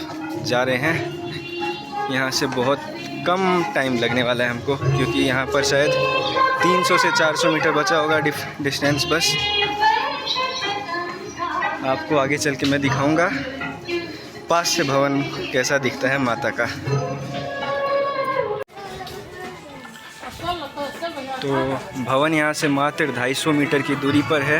Speaker 1: जा रहे हैं। यहाँ से बहुत कम टाइम लगने वाला है हमको, क्योंकि यहाँ पर शायद 300 से 400 मीटर बचा होगा डिस्टेंस बस। आपको आगे चल के मैं दिखाऊंगा पास से भवन कैसा दिखता है माता का। तो भवन यहाँ से मात्र 250 मीटर की दूरी पर है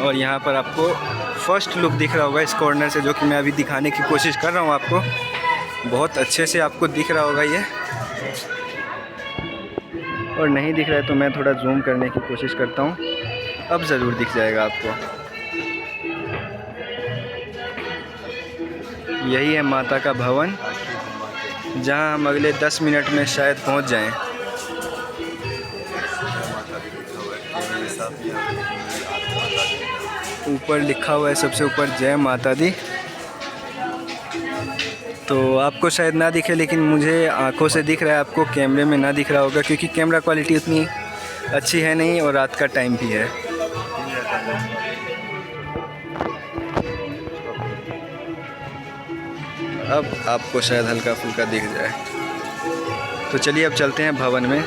Speaker 1: और यहाँ पर आपको फर्स्ट लुक दिख रहा होगा इस कॉर्नर से, जो कि मैं अभी दिखाने की कोशिश कर रहा हूँ आपको। बहुत अच्छे से आपको दिख रहा होगा ये, और नहीं दिख रहा है तो मैं थोड़ा जूम करने की कोशिश करता हूँ। अब ज़रूर दिख जाएगा आपको। यही है माता का भवन, जहाँ हम अगले 10 मिनट में शायद पहुँच जाएं। ऊपर लिखा हुआ है सबसे ऊपर जय माता दी। तो आपको शायद ना दिखे, लेकिन मुझे आंखों से दिख रहा है। आपको कैमरे में ना दिख रहा होगा क्योंकि कैमरा क्वालिटी उतनी अच्छी है नहीं और रात का टाइम भी है। अब आपको शायद हल्का फुल्का दिख जाए। तो चलिए अब चलते हैं भवन में।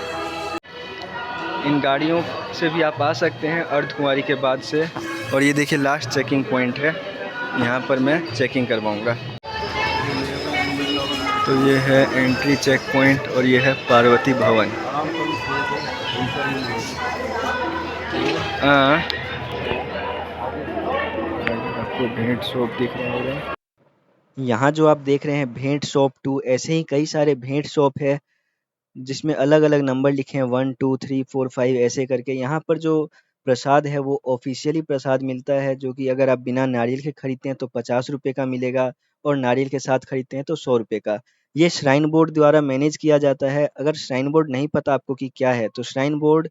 Speaker 1: इन गाड़ियों से भी आप आ सकते हैं अर्धकुंवारी के बाद से। और ये देखिए लास्ट चेकिंग पॉइंट है, यहाँ पर मैं चेकिंग करवाऊँगा। तो ये है एंट्री चेक पॉइंट और ये है पार्वती भवन। आपको भेंट शॉप दिख रहा होगा। यहाँ जो आप देख रहे हैं भेंट शॉप 2, ऐसे ही कई सारे भेंट शॉप है जिसमें अलग अलग नंबर लिखे हैं 1 2 3 4 5 ऐसे करके। यहाँ पर जो प्रसाद है वो ऑफिशियली प्रसाद मिलता है, जो कि अगर आप बिना नारियल के खरीदते हैं तो 50 रुपये का मिलेगा और नारियल के साथ खरीदते हैं तो 100 रुपये का। ये श्राइन बोर्ड द्वारा मैनेज किया जाता है। अगर श्राइन बोर्ड नहीं पता आपको कि क्या है, तो श्राइन बोर्ड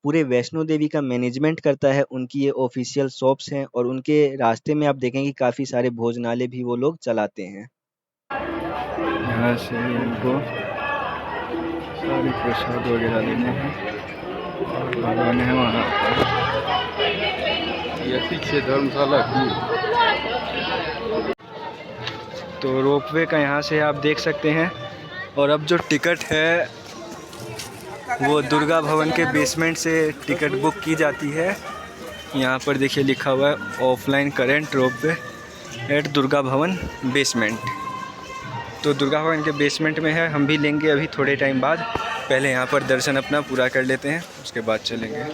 Speaker 1: पूरे वैष्णो देवी का मैनेजमेंट करता है। उनकी ये ऑफिशियल शॉप्स हैं और उनके रास्ते में आप देखेंगे काफ़ी सारे भोजनालय भी वो लोग चलाते हैं। यहाँ से उनको सारे प्रसाद वगैरह लेने हैं और लगाने हैं वहाँ। ये पीछे धर्मशाला की। तो रोपवे का यहाँ से आप देख सकते हैं। और अब जो टिकट है वो दुर्गा भवन के बेसमेंट से टिकट बुक की जाती है। यहाँ पर देखिए लिखा हुआ है offline current ropeway at Durga Bhawan basement. तो दुर्गा भवन के बेसमेंट में है। हम भी लेंगे अभी थोड़े टाइम बाद। पहले यहाँ पर दर्शन अपना पूरा कर लेते हैं, उसके बाद चलेंगे।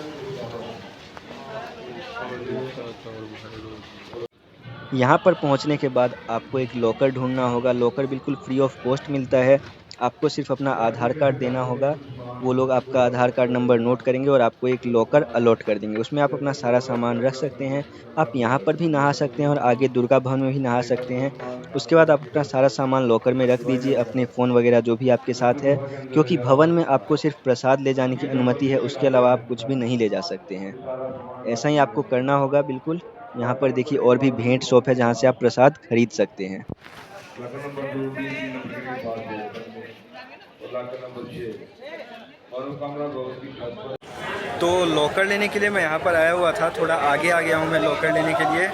Speaker 1: यहाँ पर पहुँचने के बाद आपको एक लॉकर ढूंढना होगा। लॉकर बिल्कुल फ्री ऑफ कॉस्ट मिलता है। आपको सिर्फ अपना आधार कार्ड देना होगा। वो लोग आपका आधार कार्ड नंबर नोट करेंगे और आपको एक लॉकर अलॉट कर देंगे। उसमें आप अपना सारा सामान रख सकते हैं। आप यहाँ पर भी नहा सकते हैं और आगे दुर्गा भवन में भी नहा सकते हैं। उसके बाद आप अपना सारा सामान लॉकर में रख दीजिए, अपने फ़ोन वगैरह जो भी आपके साथ है, क्योंकि भवन में आपको सिर्फ प्रसाद ले जाने की अनुमति है। उसके अलावा आप कुछ भी नहीं ले जा सकते हैं। ऐसा ही आपको करना होगा बिल्कुल। यहाँ पर देखिए और भी भेंट शॉप है जहाँ से आप प्रसाद खरीद सकते हैं। तो लॉकर लेने के लिए मैं यहाँ पर आया हुआ था। थोड़ा आगे आ गया हूँ मैं लॉकर लेने के लिए।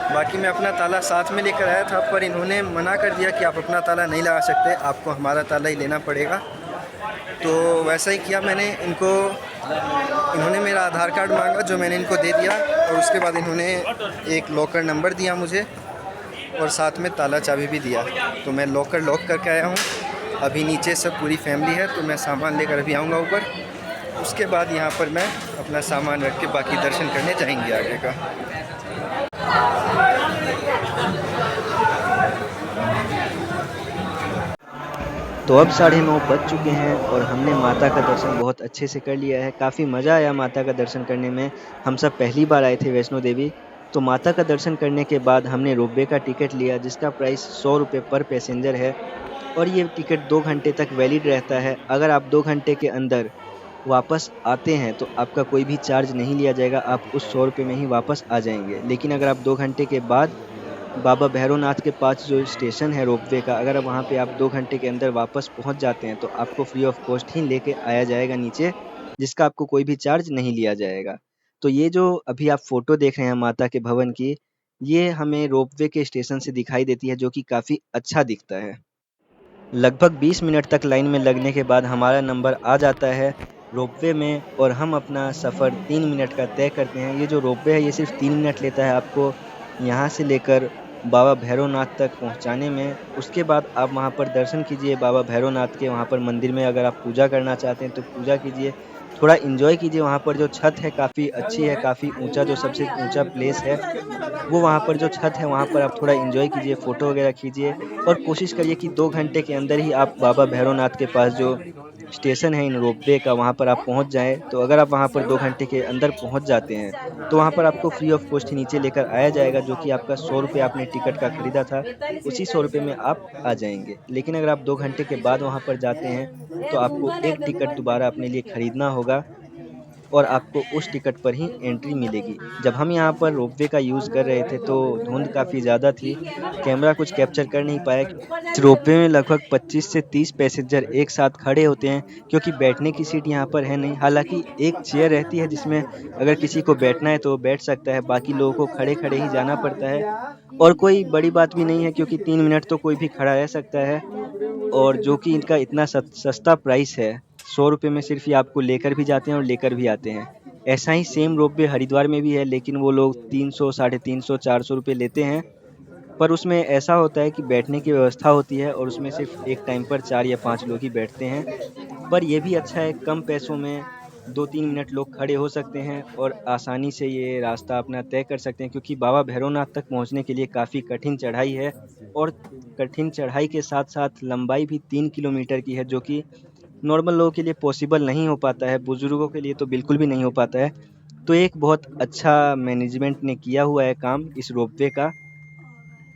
Speaker 1: बाकी मैं अपना ताला साथ में लेकर आया था, पर इन्होंने मना कर दिया कि आप अपना ताला नहीं लगा सकते, आपको हमारा ताला ही लेना पड़ेगा। तो वैसा ही किया मैंने। इन्होंने मेरा आधार कार्ड मांगा जो मैंने इनको दे दिया, और उसके बाद इन्होंने एक लॉकर नंबर दिया मुझे और साथ में ताला चाबी भी दिया। तो मैं लॉकर लॉक करके आया हूँ। अभी नीचे सब पूरी फैमिली है, तो मैं सामान लेकर अभी आऊँगा ऊपर। उसके बाद यहाँ पर मैं अपना सामान रख के बाकी दर्शन करने जाएंगे आगे का। तो अब 9:30 बज चुके हैं और हमने माता का दर्शन बहुत अच्छे से कर लिया है। काफ़ी मज़ा आया माता का दर्शन करने में। हम सब पहली बार आए थे वैष्णो देवी। तो माता का दर्शन करने के बाद हमने रोपवे का टिकट लिया, जिसका प्राइस 100 रुपये पर पैसेंजर है और ये टिकट 2 घंटे तक वैलिड रहता है। अगर आप 2 घंटे के अंदर वापस आते हैं तो आपका कोई भी चार्ज नहीं लिया जाएगा, आप उस 100 रुपये में ही वापस आ जाएंगे। लेकिन अगर आप 2 घंटे के बाद बाबा भैरवनाथ के पास जो स्टेशन है रोपवे का, अगर वहाँ पे आप 2 घंटे के अंदर वापस पहुँच जाते हैं तो आपको फ्री ऑफ कॉस्ट ही लेके आया जाएगा नीचे, जिसका आपको कोई भी चार्ज नहीं लिया जाएगा। तो ये जो अभी आप फ़ोटो देख रहे हैं माता के भवन की, ये हमें रोपवे के स्टेशन से दिखाई देती है, जो कि काफ़ी अच्छा दिखता है। लगभग 20 मिनट तक लाइन में लगने के बाद हमारा नंबर आ जाता है रोपवे में और हम अपना सफ़र 3 मिनट का तय करते हैं। ये जो रोपवे है ये सिर्फ 3 मिनट लेता है आपको यहाँ से लेकर बाबा भैरवनाथ तक पहुँचाने में। उसके बाद आप वहाँ पर दर्शन कीजिए बाबा भैरवनाथ के। वहाँ पर मंदिर में अगर आप पूजा करना चाहते हैं तो पूजा कीजिए, थोड़ा एंजॉय कीजिए। वहाँ पर जो छत है काफ़ी अच्छी है, काफ़ी ऊंचा, जो सबसे ऊंचा प्लेस है वो वहाँ पर जो छत है वहाँ पर आप थोड़ा एंजॉय कीजिए, फ़ोटो वगैरह खींचिए और कोशिश करिए कि 2 घंटे के अंदर ही आप बाबा भैरवनाथ के पास जो स्टेशन है इन रोपवे का वहाँ पर आप पहुँच जाएँ। तो अगर आप वहाँ पर 2 घंटे के अंदर पहुँच जाते हैं तो वहाँ पर आपको फ्री ऑफ कॉस्ट नीचे लेकर आया जाएगा, जो कि आपका 100 रुपये आपने टिकट का खरीदा था उसी 100 रुपये में आप आ जाएंगे। लेकिन अगर आप 2 घंटे के बाद वहाँ पर जाते हैं तो आपको एक टिकट दोबारा अपने लिए खरीदना होगा और आपको उस टिकट पर ही एंट्री मिलेगी। जब हम यहाँ पर रोपवे का यूज़ कर रहे थे तो धुंध काफ़ी ज़्यादा थी, कैमरा कुछ कैप्चर कर नहीं पाया। इस रोपवे में लगभग 25 से 30 पैसेंजर एक साथ खड़े होते हैं, क्योंकि बैठने की सीट यहाँ पर है नहीं। हालाँकि एक चेयर रहती है जिसमें अगर किसी को बैठना है तो वो बैठ सकता है, बाकी लोगों को खड़े-खड़े ही जाना पड़ता है। और कोई बड़ी बात भी नहीं है, क्योंकि 3 मिनट तो कोई भी खड़ा रह सकता है और जो कि इनका इतना सस्ता प्राइस है। 100 रुपये में सिर्फ ये आपको लेकर भी जाते हैं और लेकर भी आते हैं। ऐसा ही सेम रोपवे हरिद्वार में भी है, लेकिन वो लोग 300, 350, 400 रुपये लेते हैं। पर उसमें ऐसा होता है कि बैठने की व्यवस्था होती है और उसमें सिर्फ एक टाइम पर 4 या 5 लोग ही बैठते हैं। पर ये भी अच्छा है, कम पैसों में 2-3 मिनट लोग खड़े हो सकते हैं और आसानी से ये रास्ता अपना तय कर सकते हैं, क्योंकि बाबा भैरवनाथ तक पहुंचने के लिए काफ़ी कठिन चढ़ाई है और कठिन चढ़ाई के साथ-साथ लंबाई भी 3 किलोमीटर की है, जो कि नॉर्मल लोगों के लिए पॉसिबल नहीं हो पाता है, बुज़ुर्गों के लिए तो बिल्कुल भी नहीं हो पाता है। तो एक बहुत अच्छा मैनेजमेंट ने किया हुआ है काम इस रोपवे का,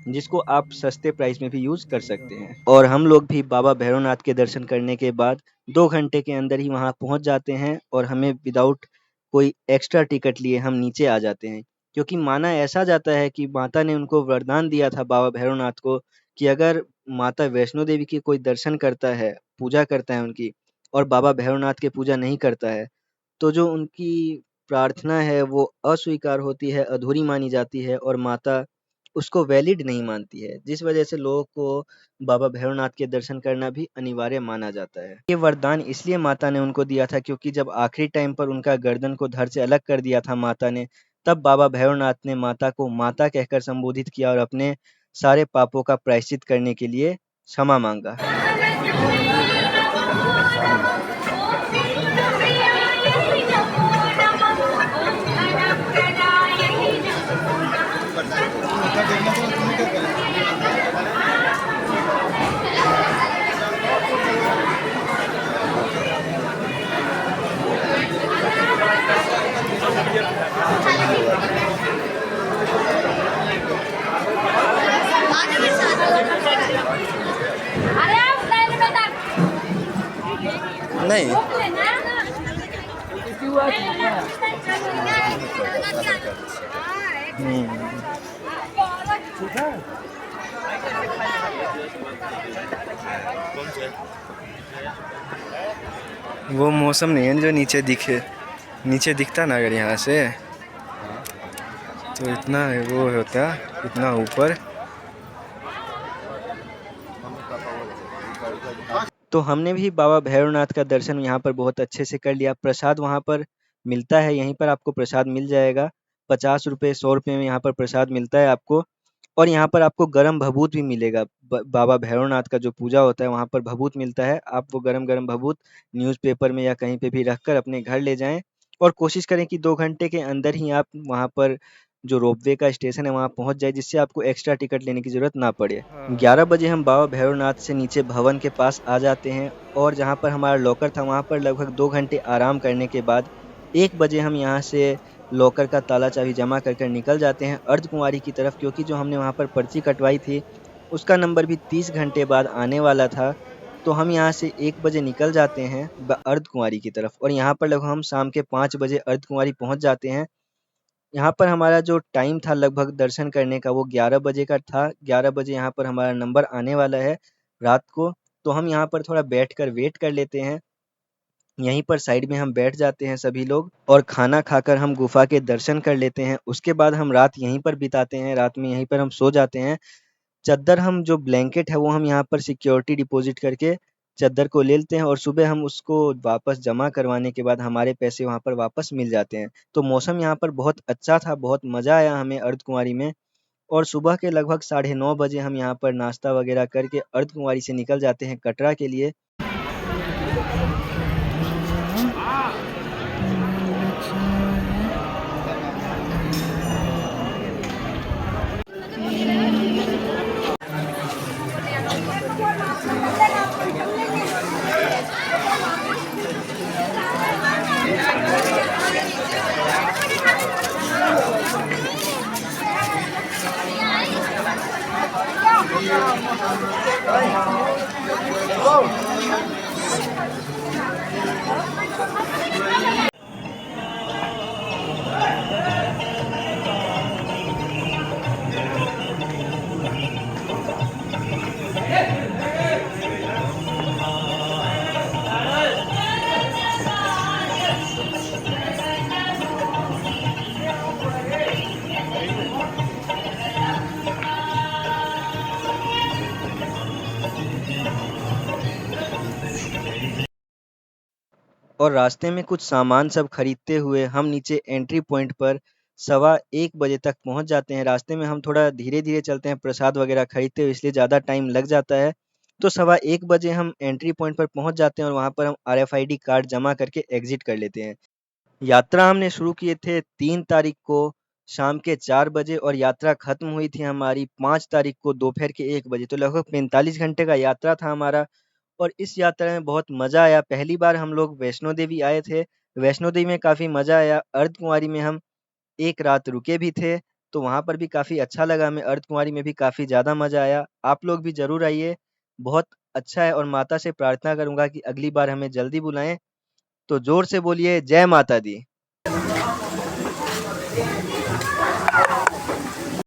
Speaker 1: जिसको आप सस्ते प्राइस में भी यूज़ कर सकते हैं। और हम लोग भी बाबा भैरवनाथ के दर्शन करने के बाद 2 घंटे के अंदर ही वहाँ पहुँच जाते हैं और हमें विदाउट कोई एक्स्ट्रा टिकट लिए हम नीचे आ जाते हैं। क्योंकि माना ऐसा जाता है कि माता ने उनको वरदान दिया था बाबा भैरवनाथ को कि अगर माता वैष्णो देवी के कोई दर्शन करता है, पूजा करता है उनकी, और बाबा भैरवनाथ की पूजा नहीं करता है, तो जो उनकी प्रार्थना है वो अस्वीकार होती है, अधूरी मानी जाती है और माता उसको वैलिड नहीं मानती है, जिस वजह से लोगों को बाबा भैरवनाथ के दर्शन करना भी अनिवार्य माना जाता है। ये वरदान इसलिए माता ने उनको दिया था क्योंकि जब आखिरी टाइम पर उनका गर्दन को धड़ से अलग कर दिया था माता ने, तब बाबा भैरवनाथ ने माता को माता कहकर संबोधित किया और अपने सारे पापों का प्रायश्चित करने के लिए क्षमा मांगा। नहीं वो मौसम नहीं है जो नीचे दिखे, नीचे दिखता ना अगर यहाँ से तो इतना वो होता है, इतना ऊपर। तो हमने भी बाबा भैरवनाथ का दर्शन यहाँ पर बहुत अच्छे से कर लिया। प्रसाद वहाँ पर मिलता है, यहीं पर आपको प्रसाद मिल जाएगा। 50 रुपये 100 रुपये में यहाँ पर प्रसाद मिलता है आपको। और यहाँ पर आपको गरम भभूत भी मिलेगा। बाबा भैरवनाथ का जो पूजा होता है वहाँ पर भभूत मिलता है। आप वो गरम गरम भभूत न्यूज़पेपर में या कहीं पे भी रखकर अपने घर ले जाएं। और कोशिश करें कि 2 घंटे के अंदर ही आप वहाँ पर जो रोपवे का स्टेशन है वहाँ पहुँच जाए, जिससे आपको एक्स्ट्रा टिकट लेने की ज़रूरत ना पड़े। 11 बजे हम बाबा भैरवनाथ से नीचे भवन के पास आ जाते हैं। और जहाँ पर हमारा लॉकर था वहाँ पर लगभग 2 घंटे आराम करने के बाद 1 बजे हम यहाँ से लॉकर का ताला चाबी जमा कर कर निकल जाते हैं अर्धकुंवारी की तरफ, क्योंकि जो हमने वहाँ पर पर्ची कटवाई थी उसका नंबर भी 30 घंटे बाद आने वाला था। तो हम यहाँ से 1 बजे निकल जाते हैं अर्धकुंवारी की तरफ, और यहाँ पर लगभग हम शाम के 5 बजे अर्धकुंवारी पहुँच जाते हैं। यहाँ पर हमारा जो टाइम था लगभग दर्शन करने का वो 11 बजे का था। 11 बजे यहाँ पर हमारा नंबर आने वाला है रात को। तो हम यहाँ पर थोड़ा बैठकर वेट कर लेते हैं। यहीं पर साइड में हम बैठ जाते हैं सभी लोग, और खाना खाकर हम गुफा के दर्शन कर लेते हैं। उसके बाद हम रात यहीं पर बिताते हैं, रात में यहीं पर हम सो जाते हैं। चद्दर हम जो ब्लैंकेट है वो हम यहाँ पर सिक्योरिटी डिपॉजिट करके चद्दर को ले लेते हैं, और सुबह हम उसको वापस जमा करवाने के बाद हमारे पैसे वहाँ पर वापस मिल जाते हैं। तो मौसम यहाँ पर बहुत अच्छा था, बहुत मज़ा आया हमें अर्धकुंवारी में। और सुबह के लगभग 9:30 बजे हम यहाँ पर नाश्ता वगैरह करके अर्धकुंवारी से निकल जाते हैं कटरा के लिए। और रास्ते में कुछ सामान सब खरीदते हुए हम नीचे एंट्री पॉइंट पर 1:15 बजे तक पहुंच जाते हैं। रास्ते में हम थोड़ा धीरे-धीरे चलते हैं प्रसाद वगैरह खरीदते हुए, इसलिए ज़्यादा टाइम लग जाता है। तो 1:15 बजे हम एंट्री पॉइंट पर पहुंच जाते हैं, और वहां पर हम आरएफआईडी कार्ड जमा करके एग्जिट कर लेते हैं। यात्रा हमने शुरू किए थे 3 तारीख को शाम के 4 बजे, और यात्रा खत्म हुई थी हमारी 5 तारीख को दोपहर के 1 बजे। तो लगभग 45 घंटे का यात्रा था हमारा। और इस यात्रा में बहुत मज़ा आया। पहली बार हम लोग वैष्णो देवी आए थे। वैष्णो देवी में काफ़ी मज़ा आया। अर्धकुंवारी में हम 1 रात रुके भी थे, तो वहाँ पर भी काफ़ी अच्छा लगा हमें। अर्धकुंवारी में भी काफ़ी ज़्यादा मज़ा आया। आप लोग भी ज़रूर आइए, बहुत अच्छा है, और माता से प्रार्थना करूँगा कि अगली बार हमें जल्दी बुलाएँ। तो ज़ोर से बोलिए जय माता दी।